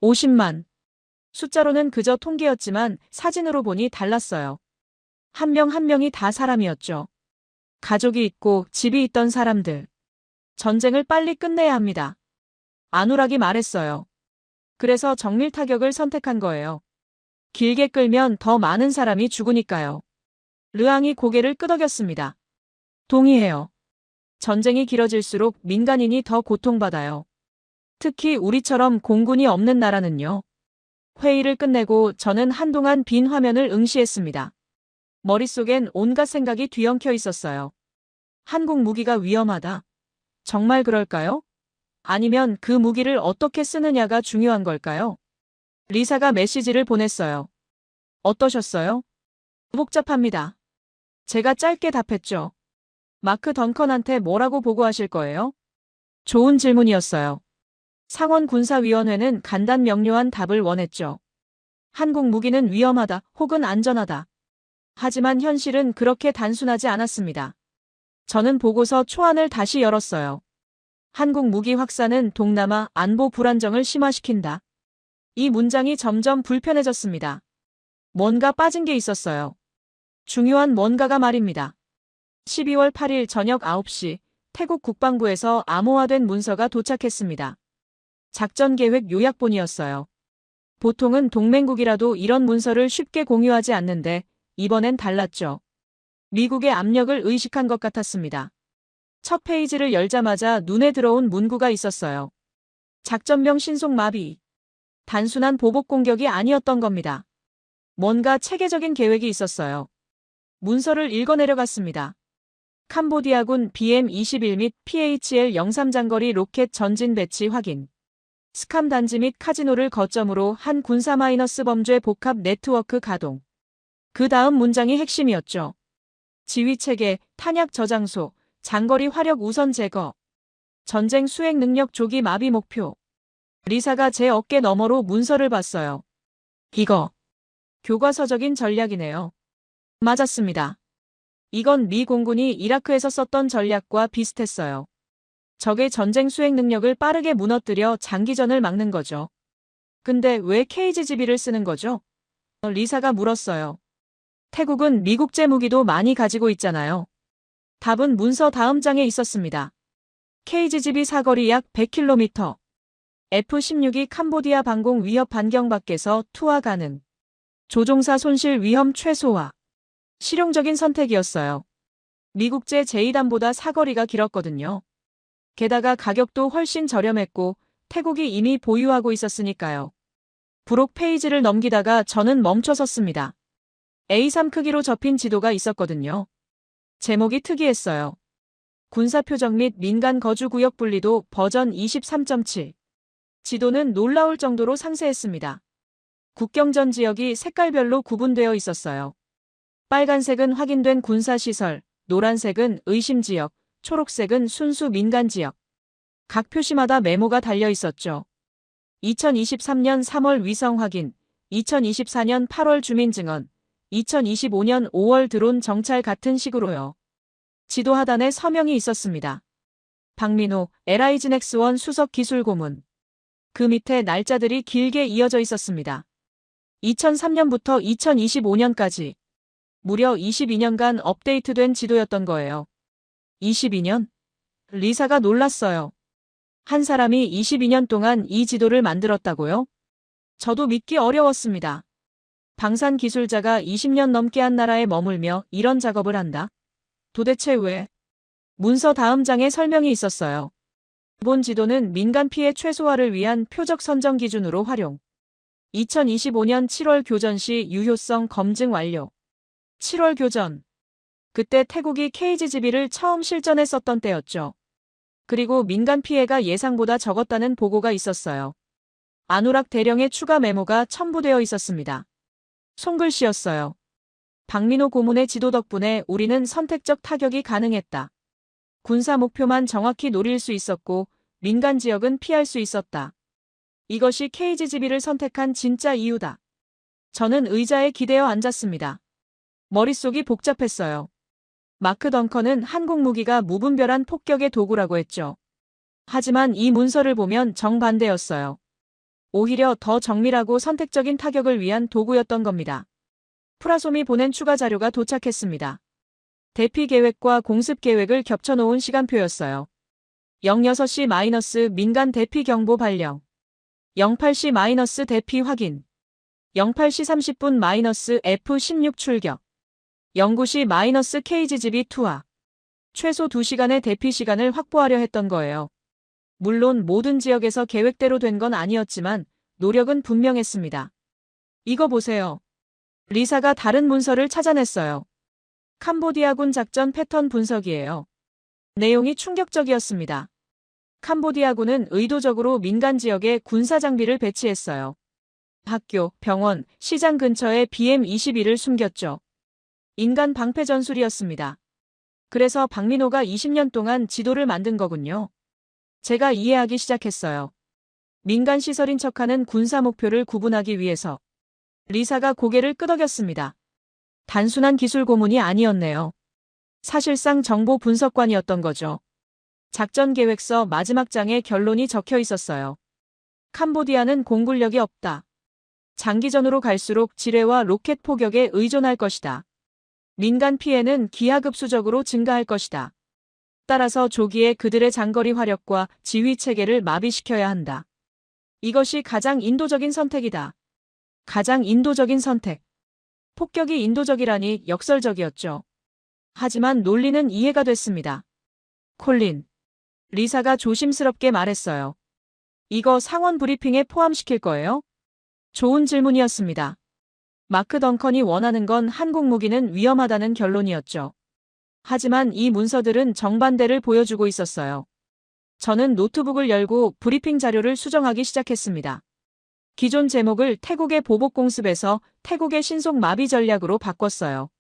50만. 숫자로는 그저 통계였지만 사진으로 보니 달랐어요. 한 명 한 명이 다 사람이었죠. 가족이 있고 집이 있던 사람들. 전쟁을 빨리 끝내야 합니다. 안우락이 말했어요. 그래서 정밀 타격을 선택한 거예요. 길게 끌면 더 많은 사람이 죽으니까요. 르앙이 고개를 끄덕였습니다. 동의해요. 전쟁이 길어질수록 민간인이 더 고통받아요. 특히 우리처럼 공군이 없는 나라는요. 회의를 끝내고 저는 한동안 빈 화면을 응시했습니다. 머릿속엔 온갖 생각이 뒤엉켜 있었어요. 한국 무기가 위험하다. 정말 그럴까요? 아니면 그 무기를 어떻게 쓰느냐가 중요한 걸까요? 리사가 메시지를 보냈어요. 어떠셨어요? 복잡합니다. 제가 짧게 답했죠. 마크 던컨한테 뭐라고 보고하실 거예요? 좋은 질문이었어요. 상원군사위원회는 간단 명료한 답을 원했죠. 한국 무기는 위험하다 혹은 안전하다. 하지만 현실은 그렇게 단순하지 않았습니다. 저는 보고서 초안을 다시 열었어요. 한국 무기 확산은 동남아 안보 불안정을 심화시킨다. 이 문장이 점점 불편해졌습니다. 뭔가 빠진 게 있었어요. 중요한 뭔가가 말입니다. 12월 8일 저녁 9시 태국 국방부에서 암호화된 문서가 도착했습니다. 작전계획 요약본이었어요. 보통은 동맹국이라도 이런 문서를 쉽게 공유하지 않는데 이번엔 달랐죠. 미국의 압력을 의식한 것 같았습니다. 첫 페이지를 열자마자 눈에 들어온 문구가 있었어요. 작전명 신속 마비. 단순한 보복 공격이 아니었던 겁니다. 뭔가 체계적인 계획이 있었어요. 문서를 읽어내려갔습니다. 캄보디아군 BM-21 및 PHL-03 장거리 로켓 전진 배치 확인. 스캄 단지 및 카지노를 거점으로 한 군사 마이너스 범죄 복합 네트워크 가동. 그 다음 문장이 핵심이었죠. 지휘체계, 탄약 저장소, 장거리 화력 우선 제거. 전쟁 수행 능력 조기 마비 목표. 리사가 제 어깨 너머로 문서를 봤어요. 이거. 교과서적인 전략이네요. 맞았습니다. 이건 미 공군이 이라크에서 썼던 전략과 비슷했어요. 적의 전쟁 수행 능력을 빠르게 무너뜨려 장기전을 막는 거죠. 근데 왜 KGGB를 쓰는 거죠? 리사가 물었어요. 태국은 미국제 무기도 많이 가지고 있잖아요. 답은 문서 다음 장에 있었습니다. KGGB 사거리 약 100km. F-16이 캄보디아 방공 위협 반경 밖에서 투하 가능. 조종사 손실 위험 최소화. 실용적인 선택이었어요. 미국제 제2단보다 사거리가 길었거든요. 게다가 가격도 훨씬 저렴했고 태국이 이미 보유하고 있었으니까요. 부록 페이지를 넘기다가 저는 멈춰섰습니다. A3 크기로 접힌 지도가 있었거든요. 제목이 특이했어요. 군사표적 및 민간 거주구역 분리도 버전 23.7. 지도는 놀라울 정도로 상세했습니다. 국경전 지역이 색깔별로 구분되어 있었어요. 빨간색은 확인된 군사시설, 노란색은 의심 지역, 초록색은 순수 민간 지역. 각 표시마다 메모가 달려 있었죠. 2023년 3월 위성 확인, 2024년 8월 주민 증언, 2025년 5월 드론 정찰 같은 식으로요. 지도 하단에 서명이 있었습니다. 박민호, LIGNX1 수석 기술 고문. 그 밑에 날짜들이 길게 이어져 있었습니다. 2003년부터 2025년까지 무려 22년간 업데이트된 지도였던 거예요. 22년? 리사가 놀랐어요. 한 사람이 22년 동안 이 지도를 만들었다고요? 저도 믿기 어려웠습니다. 방산 기술자가 20년 넘게 한 나라에 머물며 이런 작업을 한다? 도대체 왜? 문서 다음 장에 설명이 있었어요. 기본 지도는 민간 피해 최소화를 위한 표적 선정 기준으로 활용. 2025년 7월 교전 시 유효성 검증 완료. 7월 교전. 그때 태국이 KGB를 처음 실전했었던 때였죠. 그리고 민간 피해가 예상보다 적었다는 보고가 있었어요. 안우락 대령의 추가 메모가 첨부되어 있었습니다. 손글씨였어요. 박민호 고문의 지도 덕분에 우리는 선택적 타격이 가능했다. 군사 목표만 정확히 노릴 수 있었고 민간 지역은 피할 수 있었다. 이것이 KGB를 선택한 진짜 이유다. 저는 의자에 기대어 앉았습니다. 머릿속이 복잡했어요. 마크 덩컨은 한국 무기가 무분별한 폭격의 도구라고 했죠. 하지만 이 문서를 보면 정반대였어요. 오히려 더 정밀하고 선택적인 타격을 위한 도구였던 겁니다. 프라솜이 보낸 추가 자료가 도착했습니다. 대피 계획과 공습 계획을 겹쳐놓은 시간표였어요. 06시- 민간 대피 경보 발령. 08시- 대피 확인. 08시 30분- F-16 출격. 09시- KGB 투하. 최소 2시간의 대피 시간을 확보하려 했던 거예요. 물론 모든 지역에서 계획대로 된 건 아니었지만 노력은 분명했습니다. 이거 보세요. 리사가 다른 문서를 찾아냈어요. 캄보디아군 작전 패턴 분석이에요. 내용이 충격적이었습니다. 캄보디아군은 의도적으로 민간 지역에 군사 장비를 배치했어요. 학교, 병원, 시장 근처에 BM-21을 숨겼죠. 인간 방패 전술이었습니다. 그래서 박민호가 20년 동안 지도를 만든 거군요. 제가 이해하기 시작했어요. 민간 시설인 척하는 군사 목표를 구분하기 위해서. 리사가 고개를 끄덕였습니다. 단순한 기술 고문이 아니었네요. 사실상 정보 분석관이었던 거죠. 작전 계획서 마지막 장에 결론이 적혀 있었어요. 캄보디아는 공군력이 없다. 장기전으로 갈수록 지뢰와 로켓 포격에 의존할 것이다. 민간 피해는 기하급수적으로 증가할 것이다. 따라서 조기에 그들의 장거리 화력과 지휘 체계를 마비시켜야 한다. 이것이 가장 인도적인 선택이다. 가장 인도적인 선택. 폭격이 인도적이라니 역설적이었죠. 하지만 논리는 이해가 됐습니다. 콜린. 리사가 조심스럽게 말했어요. 이거 상원 브리핑에 포함시킬 거예요? 좋은 질문이었습니다. 마크 덩컨이 원하는 건 한국 무기는 위험하다는 결론이었죠. 하지만 이 문서들은 정반대를 보여주고 있었어요. 저는 노트북을 열고 브리핑 자료를 수정하기 시작했습니다. 기존 제목을 태국의 보복 공습에서 태국의 신속 마비 전략으로 바꿨어요.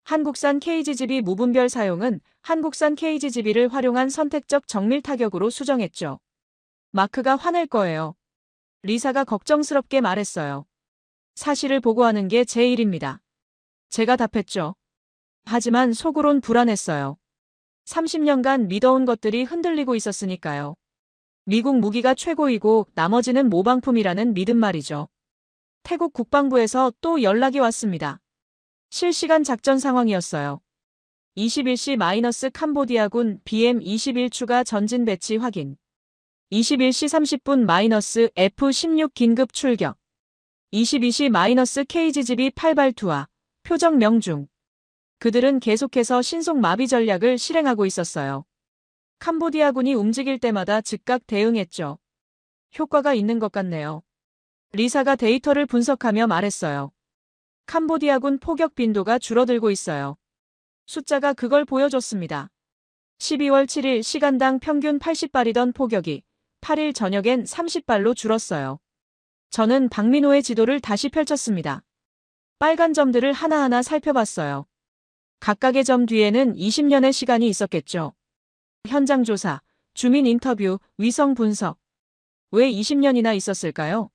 한국산 KGB 무분별 사용은 한국산 KGB를 활용한 선택적 정밀 타격으로 수정했죠. 마크가 화낼 거예요. 리사가 걱정스럽게 말했어요. 사실을 보고하는 게 제 일입니다. 제가 답했죠. 하지만 속으론 불안했어요. 30년간 믿어온 것들이 흔들리고 있었으니까요. 미국 무기가 최고이고 나머지는 모방품이라는 믿음 말이죠. 태국 국방부에서 또 연락이 왔습니다. 실시간 작전 상황이었어요. 21시- 캄보디아군 BM-21 추가 전진 배치 확인. 21시 30분- F-16 긴급 출격. 22시- KGB 8발 투하. 표적 명중. 그들은 계속해서 신속 마비 전략을 실행하고 있었어요. 캄보디아군이 움직일 때마다 즉각 대응했죠. 효과가 있는 것 같네요. 리사가 데이터를 분석하며 말했어요. 캄보디아군 포격 빈도가 줄어들고 있어요. 숫자가 그걸 보여줬습니다. 12월 7일 시간당 평균 80발이던 포격이 8일 저녁엔 30발로 줄었어요. 저는 박민호의 지도를 다시 펼쳤습니다. 빨간 점들을 하나하나 살펴봤어요. 각각의 점 뒤에는 20년의 시간이 있었겠죠. 현장 조사, 주민 인터뷰, 위성 분석. 왜 20년이나 있었을까요?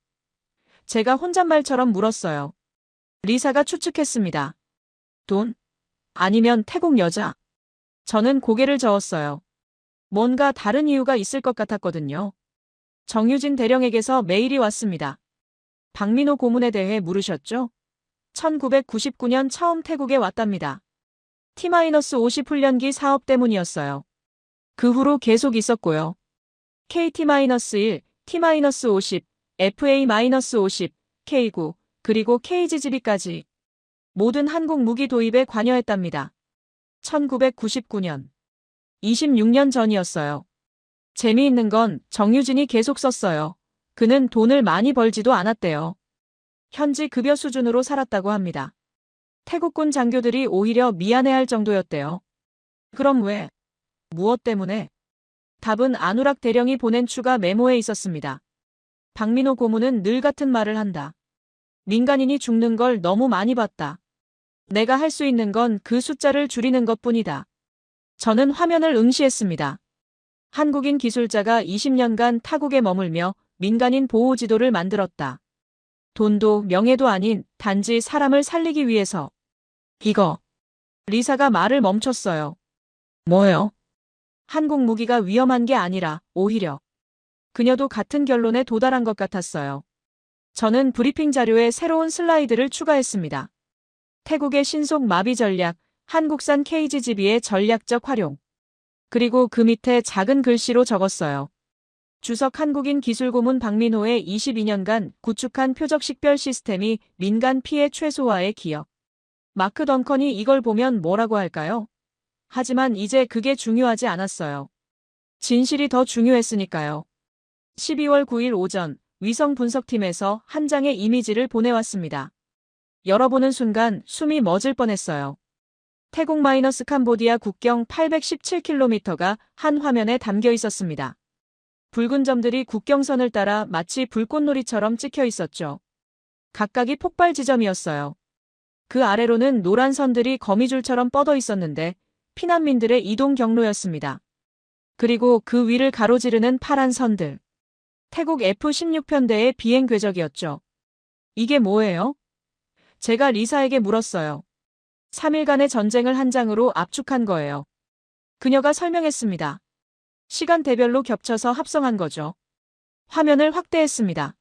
제가 혼잣말처럼 물었어요. 리사가 추측했습니다. 돈? 아니면 태국 여자? 저는 고개를 저었어요. 뭔가 다른 이유가 있을 것 같았거든요. 정유진 대령에게서 메일이 왔습니다. 박민호 고문에 대해 물으셨죠? 1999년 처음 태국에 왔답니다. T-50 훈련기 사업 때문이었어요. 그 후로 계속 있었고요. KT-1, T-50, FA-50, K9, 그리고 KGGB까지 모든 한국 무기 도입에 관여했답니다. 1999년. 26년 전이었어요. 재미있는 건 정유진이 계속 썼어요. 그는 돈을 많이 벌지도 않았대요. 현지 급여 수준으로 살았다고 합니다. 태국군 장교들이 오히려 미안해할 정도였대요. 그럼 왜? 무엇 때문에? 답은 안우락 대령이 보낸 추가 메모에 있었습니다. 박민호 고문은 늘 같은 말을 한다. 민간인이 죽는 걸 너무 많이 봤다. 내가 할 수 있는 건 그 숫자를 줄이는 것뿐이다. 저는 화면을 응시했습니다. 한국인 기술자가 20년간 타국에 머물며 민간인 보호 지도를 만들었다. 돈도 명예도 아닌 단지 사람을 살리기 위해서. 이거. 리사가 말을 멈췄어요. 뭐요? 한국 무기가 위험한 게 아니라 오히려. 그녀도 같은 결론에 도달한 것 같았어요. 저는 브리핑 자료에 새로운 슬라이드를 추가했습니다. 태국의 신속 마비 전략, 한국산 KGGB의 전략적 활용. 그리고 그 밑에 작은 글씨로 적었어요. 주석 한국인 기술고문 박민호의 22년간 구축한 표적 식별 시스템이 민간 피해 최소화에 기여. 마크 덩컨이 이걸 보면 뭐라고 할까요? 하지만 이제 그게 중요하지 않았어요. 진실이 더 중요했으니까요. 12월 9일 오전 위성 분석팀에서 한 장의 이미지를 보내왔습니다. 열어보는 순간 숨이 멎을 뻔했어요. 태국 마이너스 캄보디아 국경 817km가 한 화면에 담겨 있었습니다. 붉은 점들이 국경선을 따라 마치 불꽃놀이처럼 찍혀 있었죠. 각각이 폭발 지점이었어요. 그 아래로는 노란 선들이 거미줄처럼 뻗어 있었는데 피난민들의 이동 경로였습니다. 그리고 그 위를 가로지르는 파란 선들. 태국 F-16편대의 비행 궤적이었죠. 이게 뭐예요? 제가 리사에게 물었어요. 3일간의 전쟁을 한 장으로 압축한 거예요. 그녀가 설명했습니다. 시간대별로 겹쳐서 합성한 거죠. 화면을 확대했습니다.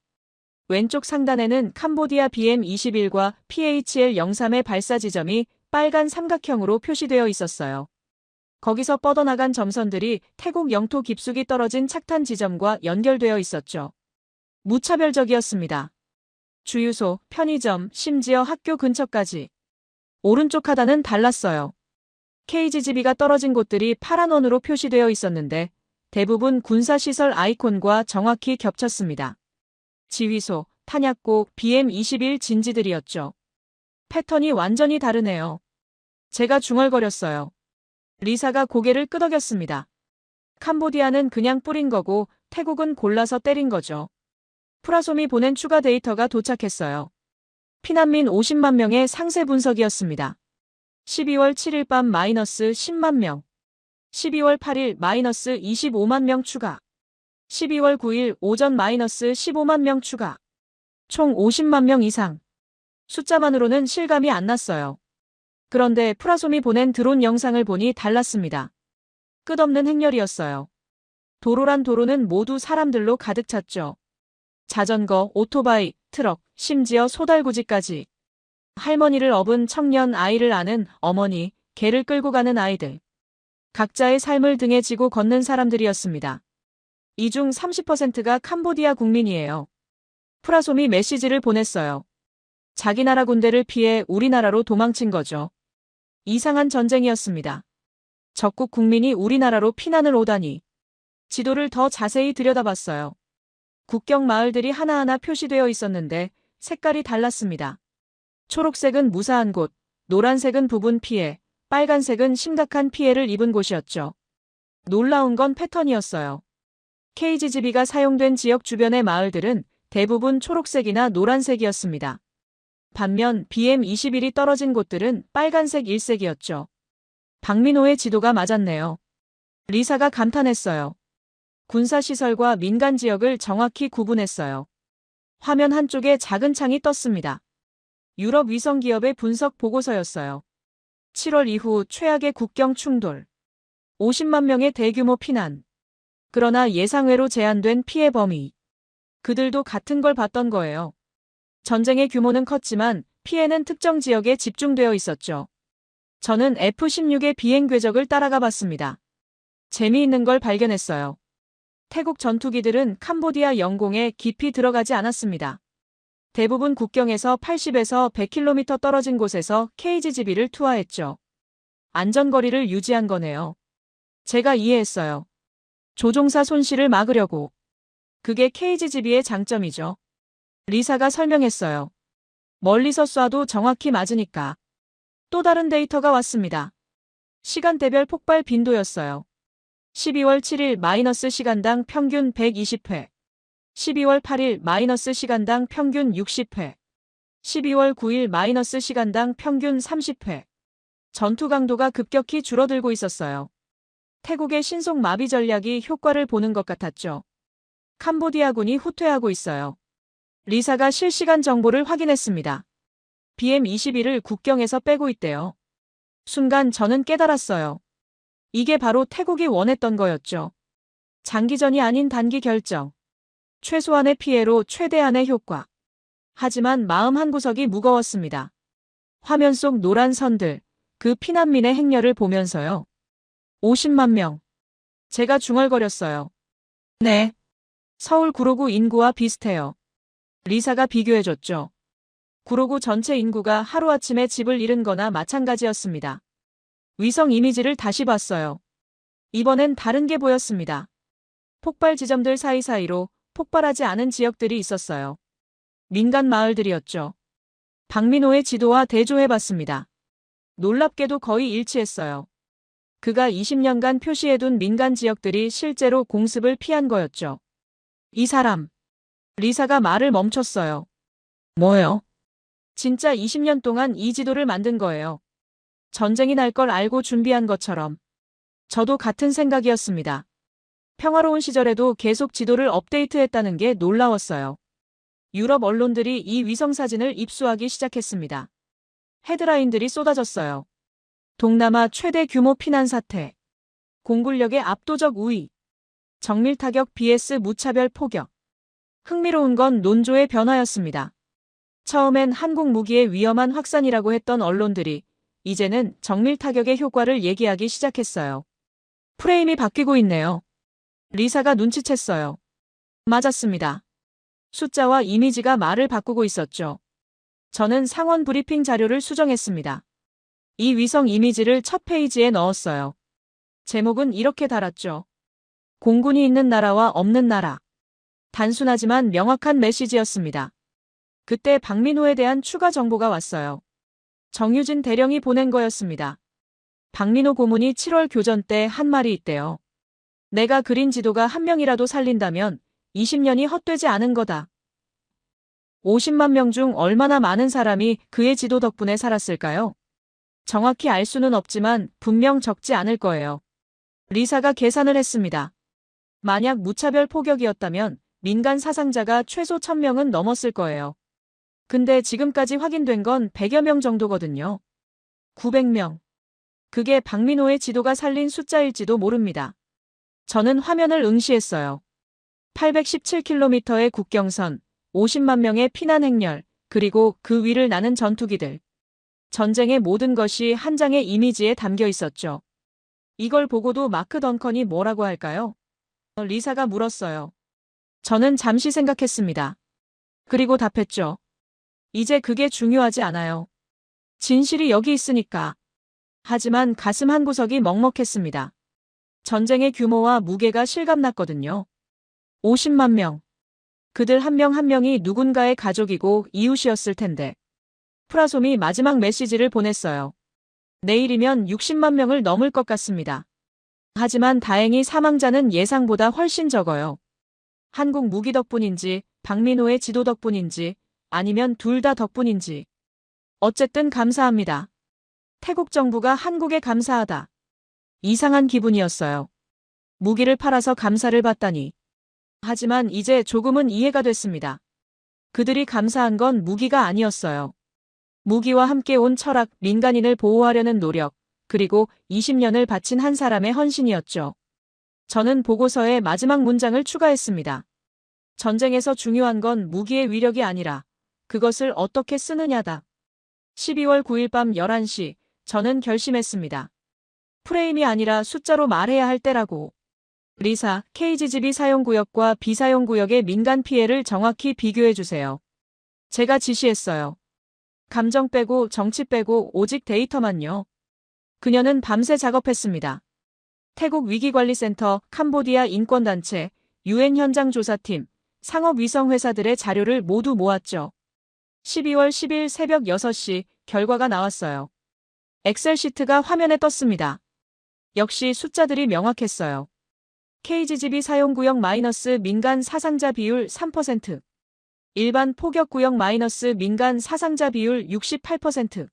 왼쪽 상단에는 캄보디아 BM-21과 PHL-03의 발사 지점이 빨간 삼각형으로 표시되어 있었어요. 거기서 뻗어나간 점선들이 태국 영토 깊숙이 떨어진 착탄 지점과 연결되어 있었죠. 무차별적이었습니다. 주유소, 편의점, 심지어 학교 근처까지. 오른쪽 하단은 달랐어요. KGGB가 떨어진 곳들이 파란 원으로 표시되어 있었는데 대부분 군사시설 아이콘과 정확히 겹쳤습니다. 지휘소, 탄약고, BM-21 진지들이었죠. 패턴이 완전히 다르네요. 제가 중얼거렸어요. 리사가 고개를 끄덕였습니다. 캄보디아는 그냥 뿌린 거고 태국은 골라서 때린 거죠. 프라솜이 보낸 추가 데이터가 도착했어요. 피난민 50만 명의 상세 분석이었습니다. 12월 7일 밤 마이너스 10만 명. 12월 8일 마이너스 25만 명 추가. 12월 9일 오전 마이너스 15만 명 추가. 총 50만 명 이상. 숫자만으로는 실감이 안 났어요. 그런데 프라솜이 보낸 드론 영상을 보니 달랐습니다. 끝없는 행렬이었어요. 도로란 도로는 모두 사람들로 가득 찼죠. 자전거, 오토바이, 트럭, 심지어 소달구지까지. 할머니를 업은 청년, 아이를 아는 어머니, 개를 끌고 가는 아이들. 각자의 삶을 등에 지고 걷는 사람들이었습니다. 이 중 30%가 캄보디아 국민이에요. 프라솜이 메시지를 보냈어요. 자기 나라 군대를 피해 우리나라로 도망친 거죠. 이상한 전쟁이었습니다. 적국 국민이 우리나라로 피난을 오다니. 지도를 더 자세히 들여다봤어요. 국경 마을들이 하나하나 표시되어 있었는데 색깔이 달랐습니다. 초록색은 무사한 곳, 노란색은 부분 피해, 빨간색은 심각한 피해를 입은 곳이었죠. 놀라운 건 패턴이었어요. KGGB가 사용된 지역 주변의 마을들은 대부분 초록색이나 노란색이었습니다. 반면 BM21이 떨어진 곳들은 빨간색 일색이었죠. 박민호의 지도가 맞았네요. 리사가 감탄했어요. 군사시설과 민간 지역을 정확히 구분했어요. 화면 한쪽에 작은 창이 떴습니다. 유럽 위성기업의 분석 보고서였어요. 7월 이후 최악의 국경 충돌. 50만 명의 대규모 피난. 그러나 예상외로 제한된 피해 범위. 그들도 같은 걸 봤던 거예요. 전쟁의 규모는 컸지만 피해는 특정 지역에 집중되어 있었죠. 저는 F-16의 비행 궤적을 따라가 봤습니다. 재미있는 걸 발견했어요. 태국 전투기들은 캄보디아 영공에 깊이 들어가지 않았습니다. 대부분 국경에서 80에서 100km 떨어진 곳에서 KGGB를 투하했죠. 안전거리를 유지한 거네요. 제가 이해했어요. 조종사 손실을 막으려고. 그게 KGGB의 장점이죠. 리사가 설명했어요. 멀리서 쏴도 정확히 맞으니까. 또 다른 데이터가 왔습니다. 시간대별 폭발 빈도였어요. 12월 7일 마이너스 시간당 평균 120회. 12월 8일 마이너스 시간당 평균 60회. 12월 9일 마이너스 시간당 평균 30회. 전투 강도가 급격히 줄어들고 있었어요. 태국의 신속 마비 전략이 효과를 보는 것 같았죠. 캄보디아군이 후퇴하고 있어요. 리사가 실시간 정보를 확인했습니다. BM21을 국경에서 빼고 있대요. 순간 저는 깨달았어요. 이게 바로 태국이 원했던 거였죠. 장기전이 아닌 단기 결정. 최소한의 피해로 최대한의 효과. 하지만 마음 한구석이 무거웠습니다. 화면 속 노란 선들, 그 피난민의 행렬을 보면서요. 50만 명. 제가 중얼거렸어요. 네. 서울 구로구 인구와 비슷해요. 리사가 비교해줬죠. 구로구 전체 인구가 하루아침에 집을 잃은 거나 마찬가지였습니다. 위성 이미지를 다시 봤어요. 이번엔 다른 게 보였습니다. 폭발 지점들 사이사이로 폭발하지 않은 지역들이 있었어요. 민간 마을들이었죠. 박민호의 지도와 대조해봤습니다. 놀랍게도 거의 일치했어요. 그가 20년간 표시해둔 민간 지역들이 실제로 공습을 피한 거였죠. 이 사람. 리사가 말을 멈췄어요. 뭐요? 진짜 20년 동안 이 지도를 만든 거예요. 전쟁이 날 걸 알고 준비한 것처럼. 저도 같은 생각이었습니다. 평화로운 시절에도 계속 지도를 업데이트했다는 게 놀라웠어요. 유럽 언론들이 이 위성사진을 입수하기 시작했습니다. 헤드라인들이 쏟아졌어요. 동남아 최대 규모 피난 사태. 공군력의 압도적 우위. 정밀 타격 vs 무차별 포격. 흥미로운 건 논조의 변화였습니다. 처음엔 한국 무기의 위험한 확산이라고 했던 언론들이 이제는 정밀 타격의 효과를 얘기하기 시작했어요. 프레임이 바뀌고 있네요. 리사가 눈치챘어요. 맞았습니다. 숫자와 이미지가 말을 바꾸고 있었죠. 저는 상원 브리핑 자료를 수정했습니다. 이 위성 이미지를 첫 페이지에 넣었어요. 제목은 이렇게 달았죠. 공군이 있는 나라와 없는 나라. 단순하지만 명확한 메시지였습니다. 그때 박민호에 대한 추가 정보가 왔어요. 정유진 대령이 보낸 거였습니다. 박민호 고문이 7월 교전 때 한 말이 있대요. 내가 그린 지도가 한 명이라도 살린다면 20년이 헛되지 않은 거다. 50만 명 중 얼마나 많은 사람이 그의 지도 덕분에 살았을까요? 정확히 알 수는 없지만 분명 적지 않을 거예요. 리사가 계산을 했습니다. 만약 무차별 포격이었다면 민간 사상자가 최소 1000명은 넘었을 거예요. 근데 지금까지 확인된 건 100여 명 정도거든요. 900명. 그게 박민호의 지도가 살린 숫자일지도 모릅니다. 저는 화면을 응시했어요. 817km의 국경선, 50만 명의 피난 행렬, 그리고 그 위를 나는 전투기들. 전쟁의 모든 것이 한 장의 이미지에 담겨 있었죠. 이걸 보고도 마크 던컨이 뭐라고 할까요? 리사가 물었어요. 저는 잠시 생각했습니다. 그리고 답했죠. 이제 그게 중요하지 않아요. 진실이 여기 있으니까. 하지만 가슴 한구석이 먹먹했습니다. 전쟁의 규모와 무게가 실감났거든요. 50만 명. 그들 한 명 한 명이 누군가의 가족이고 이웃이었을 텐데. 프라솜이 마지막 메시지를 보냈어요. 내일이면 60만 명을 넘을 것 같습니다. 하지만 다행히 사망자는 예상보다 훨씬 적어요. 한국 무기 덕분인지, 박민호의 지도 덕분인지, 아니면 둘 다 덕분인지. 어쨌든 감사합니다. 태국 정부가 한국에 감사하다. 이상한 기분이었어요. 무기를 팔아서 감사를 받다니. 하지만 이제 조금은 이해가 됐습니다. 그들이 감사한 건 무기가 아니었어요. 무기와 함께 온 철학, 민간인을 보호하려는 노력, 그리고 20년을 바친 한 사람의 헌신이었죠. 저는 보고서에 마지막 문장을 추가했습니다. 전쟁에서 중요한 건 무기의 위력이 아니라 그것을 어떻게 쓰느냐다. 12월 9일 밤 11시, 저는 결심했습니다. 프레임이 아니라 숫자로 말해야 할 때라고. 리사, KGB 사용구역과 비사용구역의 민간 피해를 정확히 비교해주세요. 제가 지시했어요. 감정 빼고 정치 빼고 오직 데이터만요. 그녀는 밤새 작업했습니다. 태국 위기관리센터, 캄보디아 인권단체, UN 현장조사팀, 상업위성회사들의 자료를 모두 모았죠. 12월 10일 새벽 6시 결과가 나왔어요. 엑셀 시트가 화면에 떴습니다. 역시 숫자들이 명확했어요. KGB 사용구역 마이너스 민간 사상자 비율 3%, 일반 포격구역 마이너스 민간 사상자 비율 68%,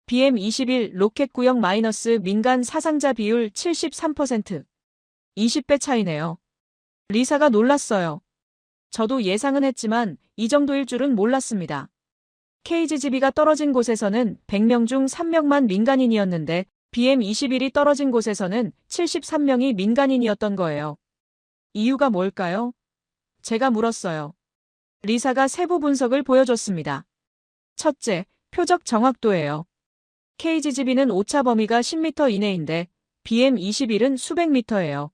BM21 로켓구역 마이너스 민간 사상자 비율 73%. 20배 차이네요. 리사가 놀랐어요. 저도 예상은 했지만 이 정도일 줄은 몰랐습니다. KGB가 떨어진 곳에서는 100명 중 3명만 민간인이었는데 BM21이 떨어진 곳에서는 73명이 민간인이었던 거예요. 이유가 뭘까요? 제가 물었어요. 리사가 세부 분석을 보여줬습니다. 첫째, 표적 정확도예요. KGB는 오차 범위가 10m 이내인데 BM21은 수백 미터예요.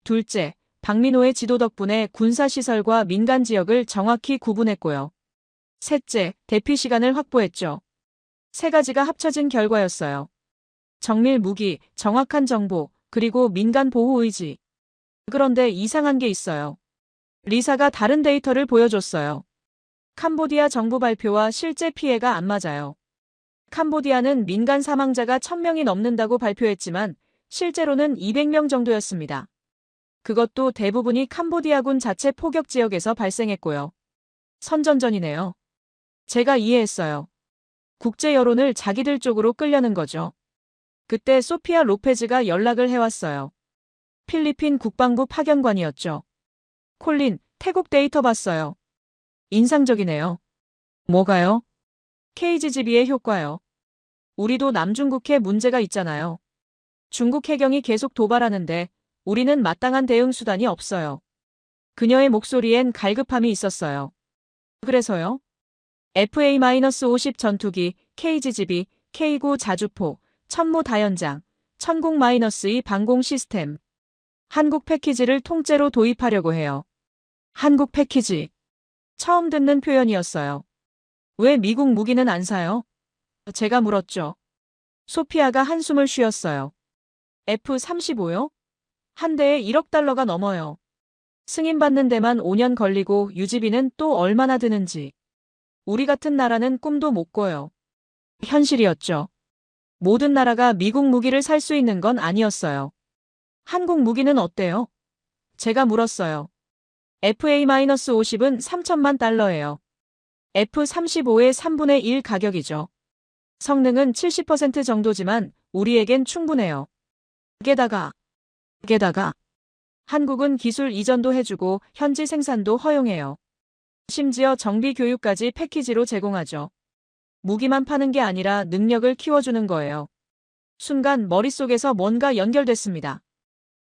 둘째, 박민호의 지도 덕분에 군사시설과 민간 지역을 정확히 구분했고요. 셋째, 대피 시간을 확보했죠. 세 가지가 합쳐진 결과였어요. 정밀 무기, 정확한 정보, 그리고 민간 보호 의지. 그런데 이상한 게 있어요. 리사가 다른 데이터를 보여줬어요. 캄보디아 정부 발표와 실제 피해가 안 맞아요. 캄보디아는 민간 사망자가 1000명이 넘는다고 발표했지만 실제로는 200명 정도였습니다. 그것도 대부분이 캄보디아군 자체 포격 지역에서 발생했고요. 선전전이네요. 제가 이해했어요. 국제 여론을 자기들 쪽으로 끌려는 거죠. 그때 소피아 로페즈가 연락을 해왔어요. 필리핀 국방부 파견관이었죠. 콜린, 태국 데이터 봤어요. 인상적이네요. 뭐가요? KGB의 효과요. 우리도 남중국해 문제가 있잖아요. 중국 해경이 계속 도발하는데 우리는 마땅한 대응 수단이 없어요. 그녀의 목소리엔 갈급함이 있었어요. 그래서요? FA-50 전투기, KGB, K9 자주포, 천무 다연장, 천공-2 방공 시스템. 한국 패키지를 통째로 도입하려고 해요. 한국 패키지. 처음 듣는 표현이었어요. 왜 미국 무기는 안 사요? 제가 물었죠. 소피아가 한숨을 쉬었어요. F-35요? 한 대에 1억 달러가 넘어요. 승인받는 데만 5년 걸리고 유지비는 또 얼마나 드는지. 우리 같은 나라는 꿈도 못 꿔요. 현실이었죠. 모든 나라가 미국 무기를 살 수 있는 건 아니었어요. 한국 무기는 어때요? 제가 물었어요. FA-50은 3천만 달러예요. F-35의 3분의 1 가격이죠. 성능은 70% 정도지만 우리에겐 충분해요. 게다가 한국은 기술 이전도 해주고 현지 생산도 허용해요. 심지어 정비 교육까지 패키지로 제공하죠. 무기만 파는 게 아니라 능력을 키워주는 거예요. 순간 머릿속에서 뭔가 연결됐습니다.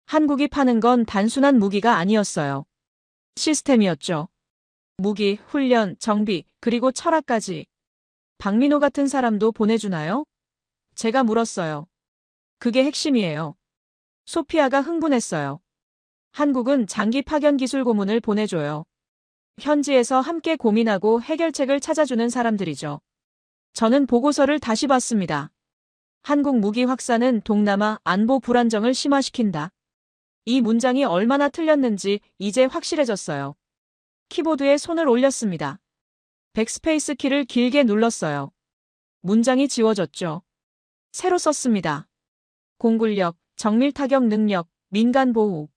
한국이 파는 건 단순한 무기가 아니었어요. 시스템이었죠. 무기, 훈련, 정비, 그리고 철학까지. 박민호 같은 사람도 보내주나요? 제가 물었어요. 그게 핵심이에요. 소피아가 흥분했어요. 한국은 장기 파견 기술 고문을 보내줘요. 현지에서 함께 고민하고 해결책을 찾아주는 사람들이죠. 저는 보고서를 다시 봤습니다. 한국 무기 확산은 동남아 안보 불안정을 심화시킨다. 이 문장이 얼마나 틀렸는지 이제 확실해졌어요. 키보드에 손을 올렸습니다. 백스페이스 키를 길게 눌렀어요. 문장이 지워졌죠. 새로 썼습니다. 공군력, 정밀 타격 능력, 민간 보호.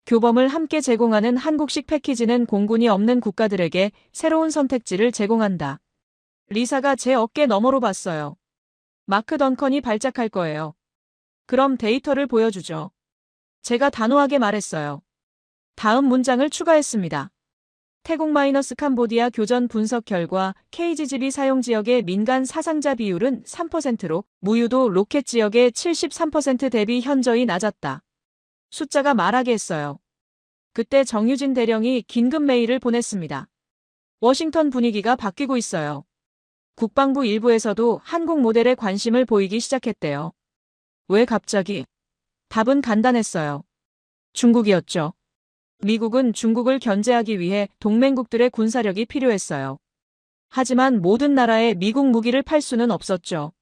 교범을 함께 제공하는 한국식 패키지는 공군이 없는 국가들에게 새로운 선택지를 제공한다. 리사가 제 어깨 너머로 봤어요. 마크 던컨이 발작할 거예요. 그럼 데이터를 보여주죠. 제가 단호하게 말했어요. 다음 문장을 추가했습니다. 태국 캄보디아 교전 분석 결과 KGB 사용 지역의 민간 사상자 비율은 3%로 무유도 로켓 지역의 73% 대비 현저히 낮았다. 숫자가 말하게 했어요. 그때 정유진 대령이 긴급 메일을 보냈습니다. 워싱턴 분위기가 바뀌고 있어요. 국방부 일부에서도 한국 모델에 관심을 보이기 시작했대요. 왜 갑자기? 답은 간단했어요. 중국이었죠. 미국은 중국을 견제하기 위해 동맹국들의 군사력이 필요했어요. 하지만 모든 나라에 미국 무기를 팔 수는 없었죠.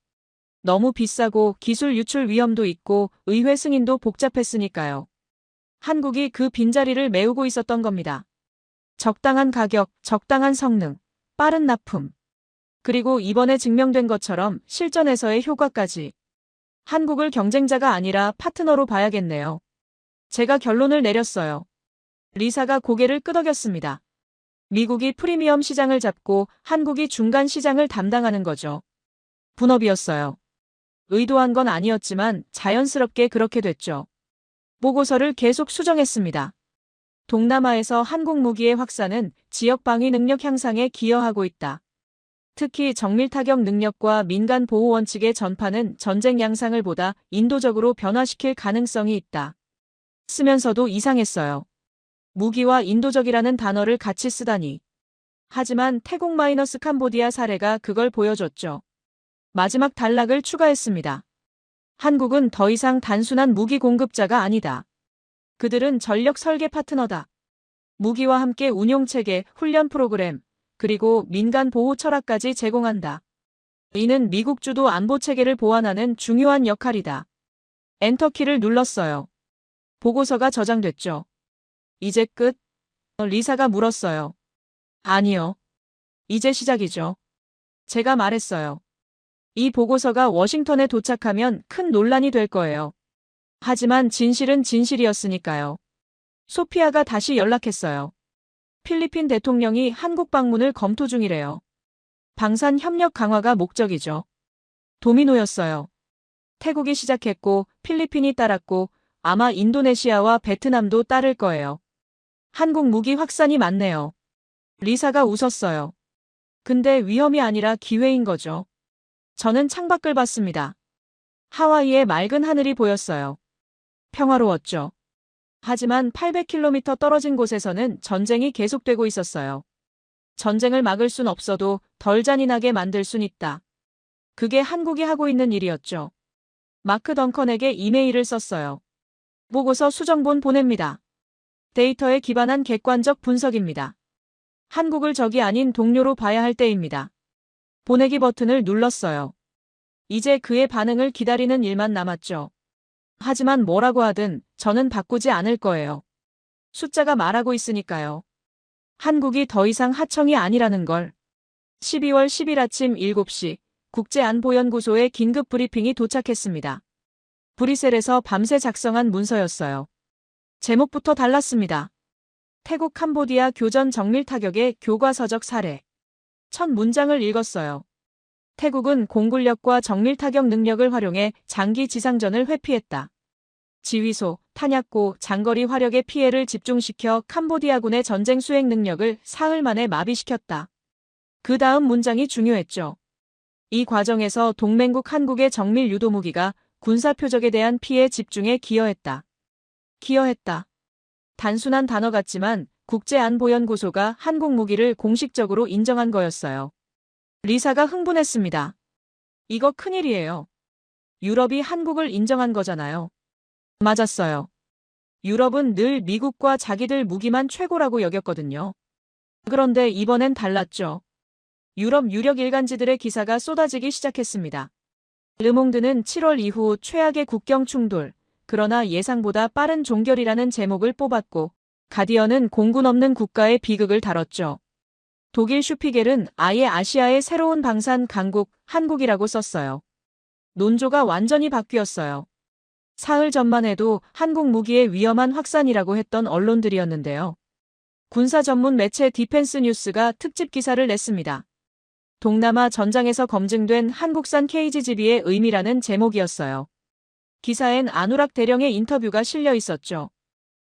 너무 비싸고 기술 유출 위험도 있고 의회 승인도 복잡했으니까요. 한국이 그 빈자리를 메우고 있었던 겁니다. 적당한 가격, 적당한 성능, 빠른 납품. 그리고 이번에 증명된 것처럼 실전에서의 효과까지. 한국을 경쟁자가 아니라 파트너로 봐야겠네요. 제가 결론을 내렸어요. 리사가 고개를 끄덕였습니다. 미국이 프리미엄 시장을 잡고 한국이 중간 시장을 담당하는 거죠. 분업이었어요. 의도한 건 아니었지만 자연스럽게 그렇게 됐죠. 보고서를 계속 수정했습니다. 동남아에서 한국 무기의 확산은 지역 방위 능력 향상에 기여하고 있다. 특히 정밀 타격 능력과 민간 보호 원칙의 전파는 전쟁 양상을 보다 인도적으로 변화시킬 가능성이 있다. 쓰면서도 이상했어요. 무기와 인도적이라는 단어를 같이 쓰다니. 하지만 태국 캄보디아 사례가 그걸 보여줬죠. 마지막 단락을 추가했습니다. 한국은 더 이상 단순한 무기 공급자가 아니다. 그들은 전력 설계 파트너다. 무기와 함께 운용체계, 훈련 프로그램, 그리고 민간 보호 철학까지 제공한다. 이는 미국 주도 안보 체계를 보완하는 중요한 역할이다. 엔터키를 눌렀어요. 보고서가 저장됐죠. 이제 끝? 리사가 물었어요. 아니요. 이제 시작이죠. 제가 말했어요. 이 보고서가 워싱턴에 도착하면 큰 논란이 될 거예요. 하지만 진실은 진실이었으니까요. 소피아가 다시 연락했어요. 필리핀 대통령이 한국 방문을 검토 중이래요. 방산 협력 강화가 목적이죠. 도미노였어요. 태국이 시작했고 필리핀이 따랐고 아마 인도네시아와 베트남도 따를 거예요. 한국 무기 확산이 많네요. 리사가 웃었어요. 근데 위험이 아니라 기회인 거죠. 저는 창밖을 봤습니다. 하와이의 맑은 하늘이 보였어요. 평화로웠죠. 하지만 800km 떨어진 곳에서는 전쟁이 계속되고 있었어요. 전쟁을 막을 순 없어도 덜 잔인하게 만들 순 있다. 그게 한국이 하고 있는 일이었죠. 마크 덩컨에게 이메일을 썼어요. 보고서 수정본 보냅니다. 데이터에 기반한 객관적 분석입니다. 한국을 적이 아닌 동료로 봐야 할 때입니다. 보내기 버튼을 눌렀어요. 이제 그의 반응을 기다리는 일만 남았죠. 하지만 뭐라고 하든 저는 바꾸지 않을 거예요. 숫자가 말하고 있으니까요. 한국이 더 이상 하청이 아니라는 걸. 12월 10일 아침 7시 국제안보연구소에 긴급 브리핑이 도착했습니다. 브뤼셀에서 밤새 작성한 문서였어요. 제목부터 달랐습니다. 태국 캄보디아 교전 정밀 타격의 교과서적 사례. 첫 문장을 읽었어요. 태국은 공군력과 정밀 타격 능력을 활용해 장기 지상전을 회피했다. 지휘소, 탄약고, 장거리 화력의 피해를 집중시켜 캄보디아군의 전쟁 수행 능력을 사흘 만에 마비시켰다. 그 다음 문장이 중요했죠. 이 과정에서 동맹국 한국의 정밀 유도 무기가 군사 표적에 대한 피해 집중에 기여했다. 기여했다. 단순한 단어 같지만 국제안보연구소가 한국 무기를 공식적으로 인정한 거였어요. 리사가 흥분했습니다. 이거 큰일이에요. 유럽이 한국을 인정한 거잖아요. 맞았어요. 유럽은 늘 미국과 자기들 무기만 최고라고 여겼거든요. 그런데 이번엔 달랐죠. 유럽 유력 일간지들의 기사가 쏟아지기 시작했습니다. 르몽드는 7월 이후 최악의 국경 충돌, 그러나 예상보다 빠른 종결이라는 제목을 뽑았고, 가디언은 공군 없는 국가의 비극을 다뤘죠. 독일 슈피겔은 아예 아시아의 새로운 방산 강국, 한국이라고 썼어요. 논조가 완전히 바뀌었어요. 사흘 전만 해도 한국 무기의 위험한 확산이라고 했던 언론들이었는데요. 군사 전문 매체 디펜스 뉴스가 특집 기사를 냈습니다. 동남아 전장에서 검증된 한국산 KGB의 의미라는 제목이었어요. 기사엔 안우락 대령의 인터뷰가 실려 있었죠.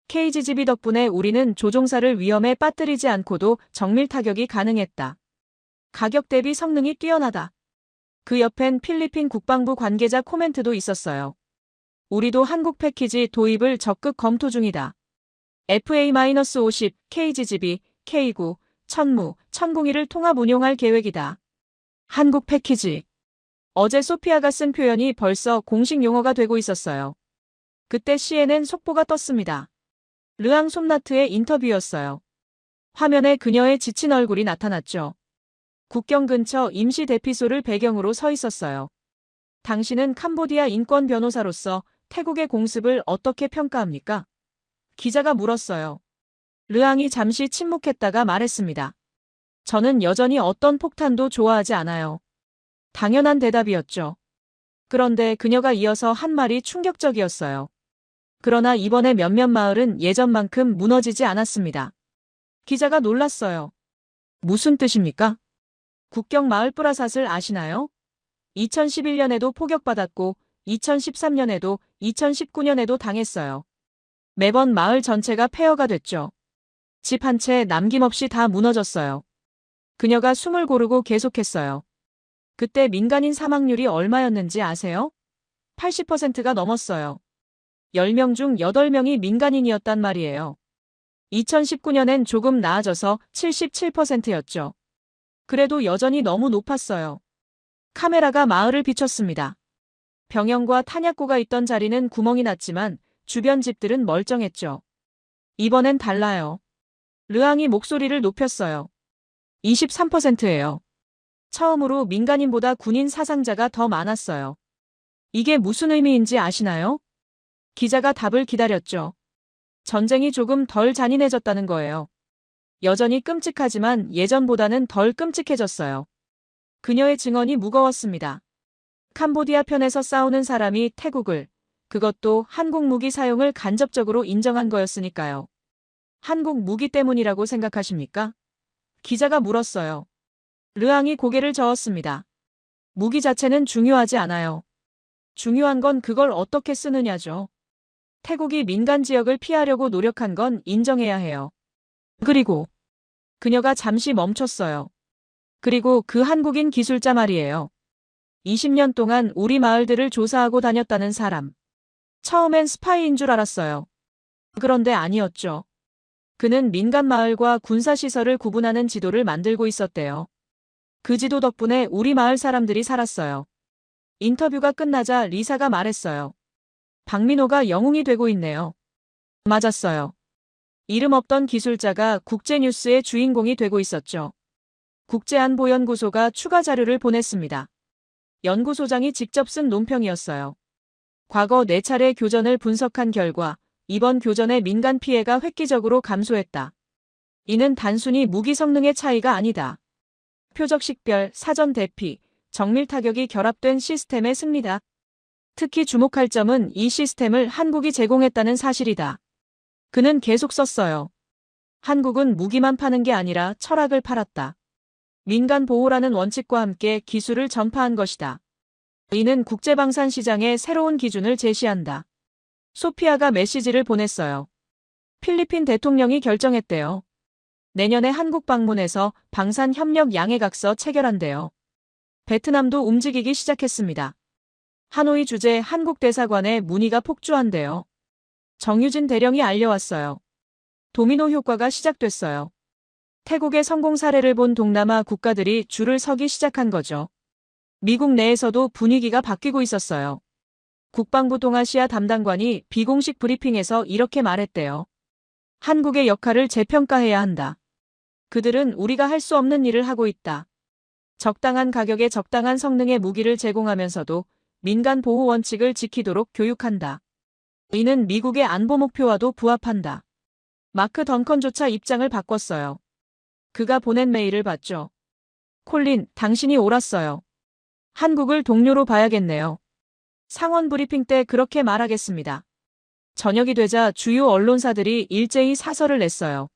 KGB 덕분에 우리는 조종사를 위험에 빠뜨리지 않고도 정밀 타격이 가능했다. 가격 대비 성능이 뛰어나다. 그 옆엔 필리핀 국방부 관계자 코멘트도 있었어요. 우리도 한국 패키지 도입을 적극 검토 중이다. FA-50 KGB, K9, 천무, 1001을 통합 운용할 계획이다. 한국 패키지. 어제 소피아가 쓴 표현이 벌써 공식 용어가 되고 있었어요. 그때 CNN 속보가 떴습니다. 르앙 솜나트의 인터뷰였어요. 화면에 그녀의 지친 얼굴이 나타났죠. 국경 근처 임시 대피소를 배경으로 서 있었어요. 당신은 캄보디아 인권 변호사로서 태국의 공습을 어떻게 평가합니까? 기자가 물었어요. 르앙이 잠시 침묵했다가 말했습니다. 저는 여전히 어떤 폭탄도 좋아하지 않아요. 당연한 대답이었죠. 그런데 그녀가 이어서 한 말이 충격적이었어요. 그러나 이번에 몇몇 마을은 예전만큼 무너지지 않았습니다. 기자가 놀랐어요. 무슨 뜻입니까? 국경 마을 뿌라삿을 아시나요? 2011년에도 포격받았고 2013년에도 2019년에도 당했어요. 매번 마을 전체가 폐허가 됐죠. 집 한 채 남김없이 다 무너졌어요. 그녀가 숨을 고르고 계속했어요. 그때 민간인 사망률이 얼마였는지 아세요? 80%가 넘었어요. 10명 중 8명이 민간인이었단 말이에요. 2019년엔 조금 나아져서 77%였죠. 그래도 여전히 너무 높았어요. 카메라가 마을을 비췄습니다. 병영과 탄약고가 있던 자리는 구멍이 났지만 주변 집들은 멀쩡했죠. 이번엔 달라요. 르앙이 목소리를 높였어요. 23%예요. 처음으로 민간인보다 군인 사상자가 더 많았어요. 이게 무슨 의미인지 아시나요? 기자가 답을 기다렸죠. 전쟁이 조금 덜 잔인해졌다는 거예요. 여전히 끔찍하지만 예전보다는 덜 끔찍해졌어요. 그녀의 증언이 무거웠습니다. 캄보디아 편에서 싸우는 사람이 태국을, 그것도 한국 무기 사용을 간접적으로 인정한 거였으니까요. 한국 무기 때문이라고 생각하십니까? 기자가 물었어요. 르앙이 고개를 저었습니다. 무기 자체는 중요하지 않아요. 중요한 건 그걸 어떻게 쓰느냐죠. 태국이 민간 지역을 피하려고 노력한 건 인정해야 해요. 그리고 그녀가 잠시 멈췄어요. 그리고 그 한국인 기술자 말이에요. 20년 동안 우리 마을들을 조사하고 다녔다는 사람. 처음엔 스파이인 줄 알았어요. 그런데 아니었죠. 그는 민간 마을과 군사시설을 구분하는 지도를 만들고 있었대요. 그 지도 덕분에 우리 마을 사람들이 살았어요. 인터뷰가 끝나자 리사가 말했어요. 박민호가 영웅이 되고 있네요. 맞았어요. 이름 없던 기술자가 국제뉴스의 주인공이 되고 있었죠. 국제안보연구소가 추가 자료를 보냈습니다. 연구소장이 직접 쓴 논평이었어요. 과거 4차례 교전을 분석한 결과 이번 교전의 민간 피해가 획기적으로 감소했다. 이는 단순히 무기 성능의 차이가 아니다. 표적 식별, 사전 대피, 정밀 타격이 결합된 시스템의 승리다. 특히 주목할 점은 이 시스템을 한국이 제공했다는 사실이다. 그는 계속 썼어요. 한국은 무기만 파는 게 아니라 철학을 팔았다. 민간 보호라는 원칙과 함께 기술을 전파한 것이다. 이는 국제방산 시장의 새로운 기준을 제시한다. 소피아가 메시지를 보냈어요. 필리핀 대통령이 결정했대요. 내년에 한국 방문해서 방산 협력 양해각서 체결한대요. 베트남도 움직이기 시작했습니다. 하노이 주재 한국 대사관에 문의가 폭주한대요. 정유진 대령이 알려왔어요. 도미노 효과가 시작됐어요. 태국의 성공 사례를 본 동남아 국가들이 줄을 서기 시작한 거죠. 미국 내에서도 분위기가 바뀌고 있었어요. 국방부 동아시아 담당관이 비공식 브리핑에서 이렇게 말했대요. 한국의 역할을 재평가해야 한다. 그들은 우리가 할 수 없는 일을 하고 있다. 적당한 가격에 적당한 성능의 무기를 제공하면서도 민간 보호 원칙을 지키도록 교육한다. 이는 미국의 안보 목표와도 부합한다. 마크 던컨조차 입장을 바꿨어요. 그가 보낸 메일을 봤죠. 콜린, 당신이 옳았어요. 한국을 동료로 봐야겠네요. 상원 브리핑 때 그렇게 말하겠습니다. 저녁이 되자 주요 언론사들이 일제히 사설을 냈어요.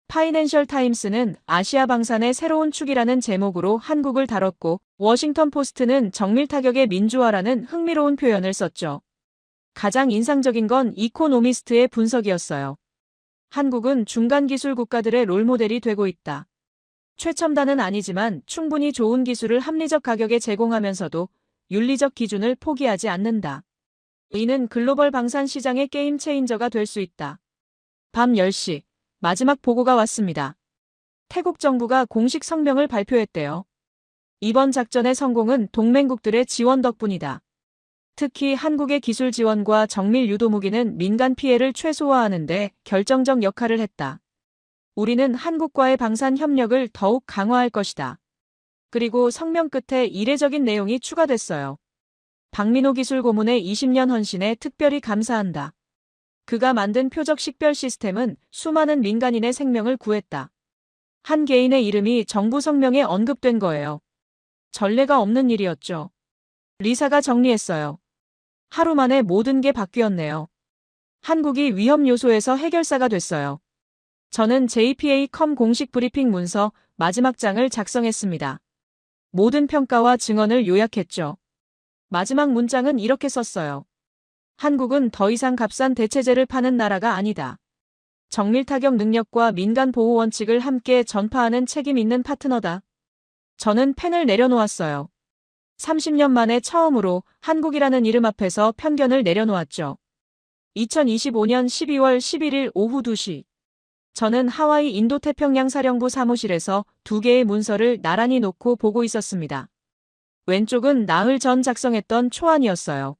파이낸셜 타임스는 아시아 방산의 새로운 축이라는 제목으로 한국을 다뤘고, 워싱턴 포스트는 정밀 타격의 민주화라는 흥미로운 표현을 썼죠. 가장 인상적인 건 이코노미스트의 분석이었어요. 한국은 중간 기술 국가들의 롤모델이 되고 있다. 최첨단은 아니지만 충분히 좋은 기술을 합리적 가격에 제공하면서도 윤리적 기준을 포기하지 않는다. 이는 글로벌 방산 시장의 게임 체인저가 될 수 있다. 밤 10시, 마지막 보고가 왔습니다. 태국 정부가 공식 성명을 발표했대요. 이번 작전의 성공은 동맹국들의 지원 덕분이다. 특히 한국의 기술 지원과 정밀 유도 무기는 민간 피해를 최소화하는 데 결정적 역할을 했다. 우리는 한국과의 방산 협력을 더욱 강화할 것이다. 그리고 성명 끝에 이례적인 내용이 추가됐어요. 박민호 기술 고문의 20년 헌신에 특별히 감사한다. 그가 만든 표적 식별 시스템은 수많은 민간인의 생명을 구했다. 한 개인의 이름이 정부 성명에 언급된 거예요. 전례가 없는 일이었죠. 리사가 정리했어요. 하루 만에 모든 게 바뀌었네요. 한국이 위험 요소에서 해결사가 됐어요. 저는 JPA.com 공식 브리핑 문서 마지막 장을 작성했습니다. 모든 평가와 증언을 요약했죠. 마지막 문장은 이렇게 썼어요. 한국은 더 이상 값싼 대체제를 파는 나라가 아니다. 정밀 타격 능력과 민간 보호 원칙을 함께 전파하는 책임 있는 파트너다. 저는 펜을 내려놓았어요. 30년 만에 처음으로 한국이라는 이름 앞에서 편견을 내려놓았죠. 2025년 12월 11일 오후 2시. 저는 하와이 인도태평양 사령부 사무실에서 2개의 문서를 나란히 놓고 보고 있었습니다. 왼쪽은 나흘 전 작성했던 초안이었어요.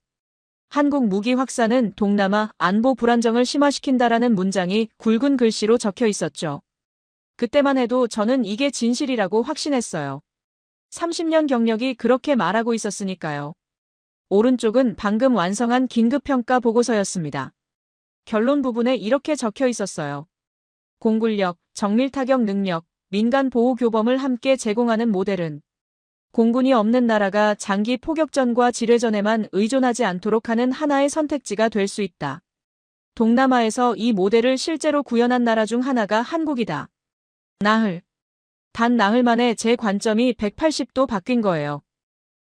한국 무기 확산은 동남아 안보 불안정을 심화시킨다라는 문장이 굵은 글씨로 적혀 있었죠. 그때만 해도 저는 이게 진실이라고 확신했어요. 30년 경력이 그렇게 말하고 있었으니까요. 오른쪽은 방금 완성한 긴급평가 보고서였습니다. 결론 부분에 이렇게 적혀 있었어요. 공군력, 정밀타격 능력, 민간 보호 교범을 함께 제공하는 모델은 공군이 없는 나라가 장기 포격전과 지뢰전에만 의존하지 않도록 하는 하나의 선택지가 될 수 있다. 동남아에서 이 모델을 실제로 구현한 나라 중 하나가 한국이다. 나흘. 단 나흘 만에 제 관점이 180도 바뀐 거예요.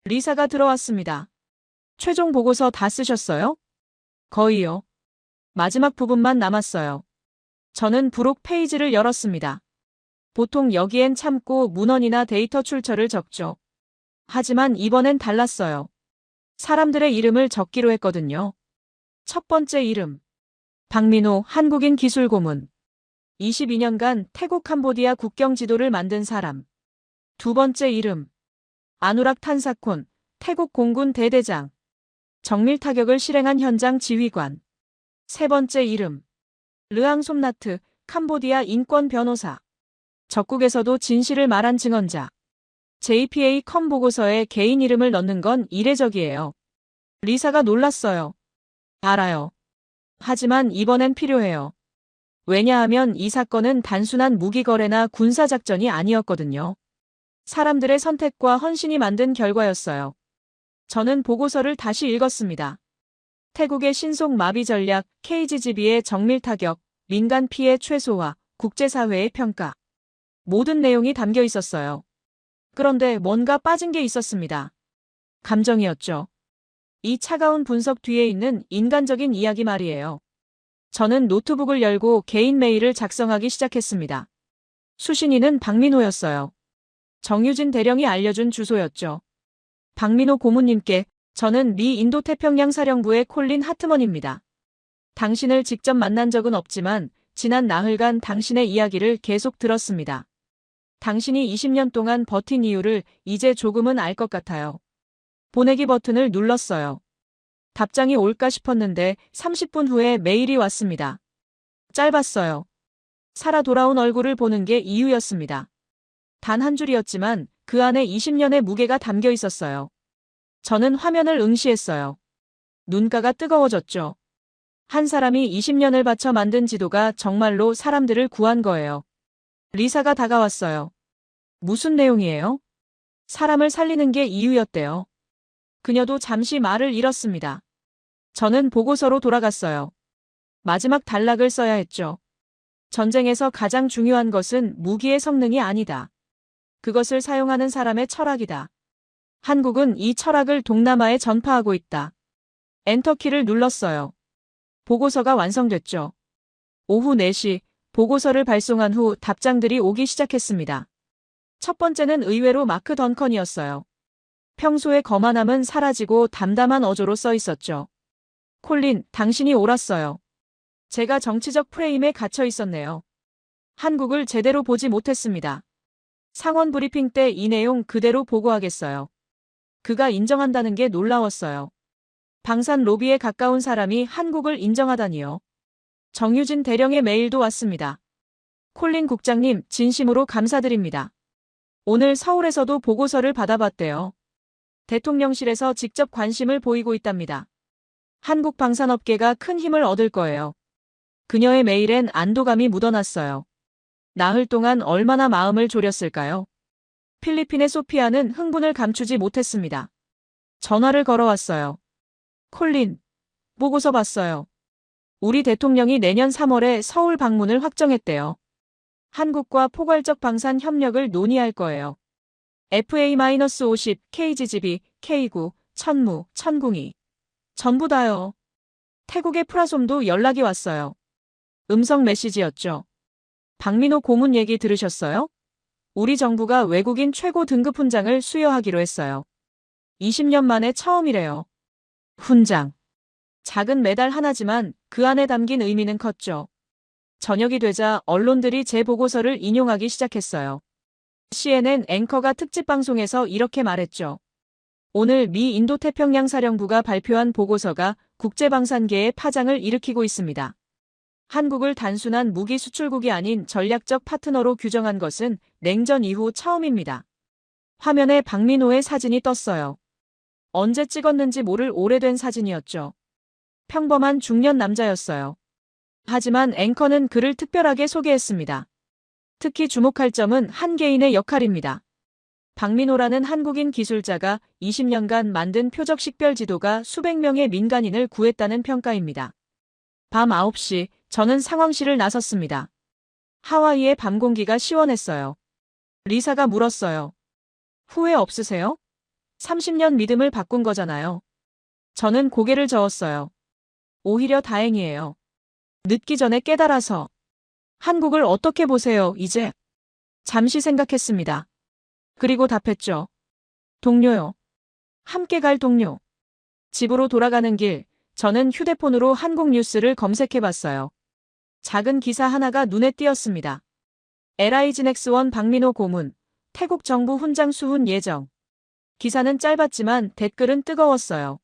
리사가 들어왔습니다. 최종 보고서 다 쓰셨어요? 거의요. 마지막 부분만 남았어요. 저는 부록 페이지를 열었습니다. 보통 여기엔 참고 문헌이나 데이터 출처를 적죠. 하지만 이번엔 달랐어요. 사람들의 이름을 적기로 했거든요. 첫 번째 이름. 박민호 한국인 기술고문. 22년간 태국 캄보디아 국경 지도를 만든 사람. 두 번째 이름. 아누락 탄사콘 태국 공군 대대장. 정밀 타격을 실행한 현장 지휘관. 세 번째 이름. 르앙 솜나트 캄보디아 인권 변호사. 적국에서도 진실을 말한 증언자. JPA.com 보고서에 개인 이름을 넣는 건 이례적이에요. 리사가 놀랐어요. 알아요. 하지만 이번엔 필요해요. 왜냐하면 이 사건은 단순한 무기 거래나 군사 작전이 아니었거든요. 사람들의 선택과 헌신이 만든 결과였어요. 저는 보고서를 다시 읽었습니다. 태국의 신속 마비 전략, KGGB의 정밀 타격, 민간 피해 최소화, 국제사회의 평가. 모든 내용이 담겨 있었어요. 그런데 뭔가 빠진 게 있었습니다. 감정이었죠. 이 차가운 분석 뒤에 있는 인간적인 이야기 말이에요. 저는 노트북을 열고 개인 메일을 작성하기 시작했습니다. 수신인은 박민호였어요. 정유진 대령이 알려준 주소였죠. 박민호 고문님께 저는 미 인도태평양 사령부의 콜린 하트먼입니다. 당신을 직접 만난 적은 없지만 지난 나흘간 당신의 이야기를 계속 들었습니다. 당신이 20년 동안 버틴 이유를 이제 조금은 알 것 같아요. 보내기 버튼을 눌렀어요. 답장이 올까 싶었는데 30분 후에 메일이 왔습니다. 짧았어요. 살아 돌아온 얼굴을 보는 게 이유였습니다. 단 한 줄이었지만 그 안에 20년의 무게가 담겨 있었어요. 저는 화면을 응시했어요. 눈가가 뜨거워졌죠. 한 사람이 20년을 바쳐 만든 지도가 정말로 사람들을 구한 거예요. 리사가 다가왔어요. 무슨 내용이에요? 사람을 살리는 게 이유였대요. 그녀도 잠시 말을 잃었습니다. 저는 보고서로 돌아갔어요. 마지막 단락을 써야 했죠. 전쟁에서 가장 중요한 것은 무기의 성능이 아니다. 그것을 사용하는 사람의 철학이다. 한국은 이 철학을 동남아에 전파하고 있다. 엔터키를 눌렀어요. 보고서가 완성됐죠. 오후 4시, 보고서를 발송한 후 답장들이 오기 시작했습니다. 첫 번째는 의외로 마크 던컨이었어요. 평소의 거만함은 사라지고 담담한 어조로 써 있었죠. 콜린, 당신이 옳았어요. 제가 정치적 프레임에 갇혀 있었네요. 한국을 제대로 보지 못했습니다. 상원 브리핑 때 이 내용 그대로 보고하겠어요. 그가 인정한다는 게 놀라웠어요. 방산 로비에 가까운 사람이 한국을 인정하다니요. 정유진 대령의 메일도 왔습니다. 콜린 국장님, 진심으로 감사드립니다. 오늘 서울에서도 보고서를 받아봤대요. 대통령실에서 직접 관심을 보이고 있답니다. 한국 방산업계가 큰 힘을 얻을 거예요. 그녀의 메일엔 안도감이 묻어났어요. 나흘 동안 얼마나 마음을 졸였을까요? 필리핀의 소피아는 흥분을 감추지 못했습니다. 전화를 걸어왔어요. 콜린, 보고서 봤어요. 우리 대통령이 내년 3월에 서울 방문을 확정했대요. 한국과 포괄적 방산 협력을 논의할 거예요. FA-50, KGGB, K9, 천무, 천궁이. 전부 다요. 태국의 프라솜도 연락이 왔어요. 음성 메시지였죠. 박민호 고문 얘기 들으셨어요? 우리 정부가 외국인 최고 등급 훈장을 수여하기로 했어요. 20년 만에 처음이래요. 훈장. 작은 메달 하나지만 그 안에 담긴 의미는 컸죠. 저녁이 되자 언론들이 제 보고서를 인용하기 시작했어요. CNN 앵커가 특집 방송에서 이렇게 말했죠. 오늘 미 인도태평양 사령부가 발표한 보고서가 국제방산계에 파장을 일으키고 있습니다. 한국을 단순한 무기 수출국이 아닌 전략적 파트너로 규정한 것은 냉전 이후 처음입니다. 화면에 박민호의 사진이 떴어요. 언제 찍었는지 모를 오래된 사진이었죠. 평범한 중년 남자였어요. 하지만 앵커는 그를 특별하게 소개했습니다. 특히 주목할 점은 한 개인의 역할입니다. 박민호라는 한국인 기술자가 20년간 만든 표적 식별 지도가 수백 명의 민간인을 구했다는 평가입니다. 밤 9시, 저는 상황실을 나섰습니다. 하와이의 밤 공기가 시원했어요. 리사가 물었어요. 후회 없으세요? 30년 믿음을 바꾼 거잖아요. 저는 고개를 저었어요. 오히려 다행이에요. 늦기 전에 깨달아서. 한국을 어떻게 보세요, 이제? 잠시 생각했습니다. 그리고 답했죠. 동료요. 함께 갈 동료. 집으로 돌아가는 길, 저는 휴대폰으로 한국 뉴스를 검색해봤어요. 작은 기사 하나가 눈에 띄었습니다. LIGNX1 박민호 고문, 태국 정부 훈장 수훈 예정. 기사는 짧았지만 댓글은 뜨거웠어요.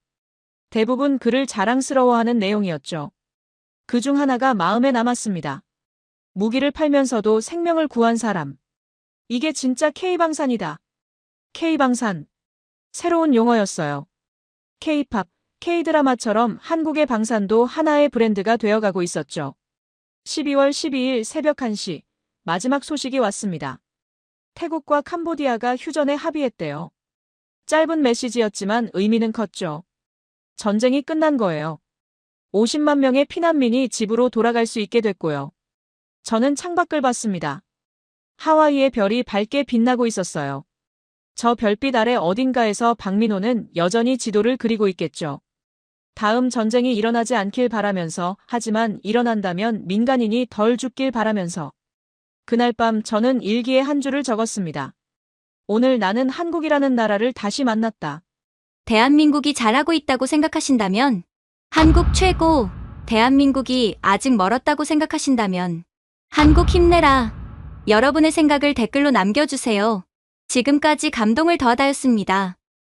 대부분 그를 자랑스러워하는 내용이었죠. 그중 하나가 마음에 남았습니다. 무기를 팔면서도 생명을 구한 사람. 이게 진짜 K방산이다. K방산. 새로운 용어였어요. K-팝, K-드라마처럼 한국의 방산도 하나의 브랜드가 되어가고 있었죠. 12월 12일 새벽 1시, 마지막 소식이 왔습니다. 태국과 캄보디아가 휴전에 합의했대요. 짧은 메시지였지만 의미는 컸죠. 전쟁이 끝난 거예요. 50만 명의 피난민이 집으로 돌아갈 수 있게 됐고요. 저는 창밖을 봤습니다. 하와이의 별이 밝게 빛나고 있었어요. 저 별빛 아래 어딘가에서 박민호는 여전히 지도를 그리고 있겠죠. 다음 전쟁이 일어나지 않길 바라면서, 하지만 일어난다면 민간인이 덜 죽길 바라면서. 그날 밤 저는 일기에 한 줄을 적었습니다. 오늘 나는 한국이라는 나라를 다시 만났다. 대한민국이 잘하고 있다고 생각하신다면, 한국 최고, 대한민국이 아직 멀었다고 생각하신다면, 한국 힘내라. 여러분의 생각을 댓글로 남겨주세요. 지금까지 감동을 더하다였습니다.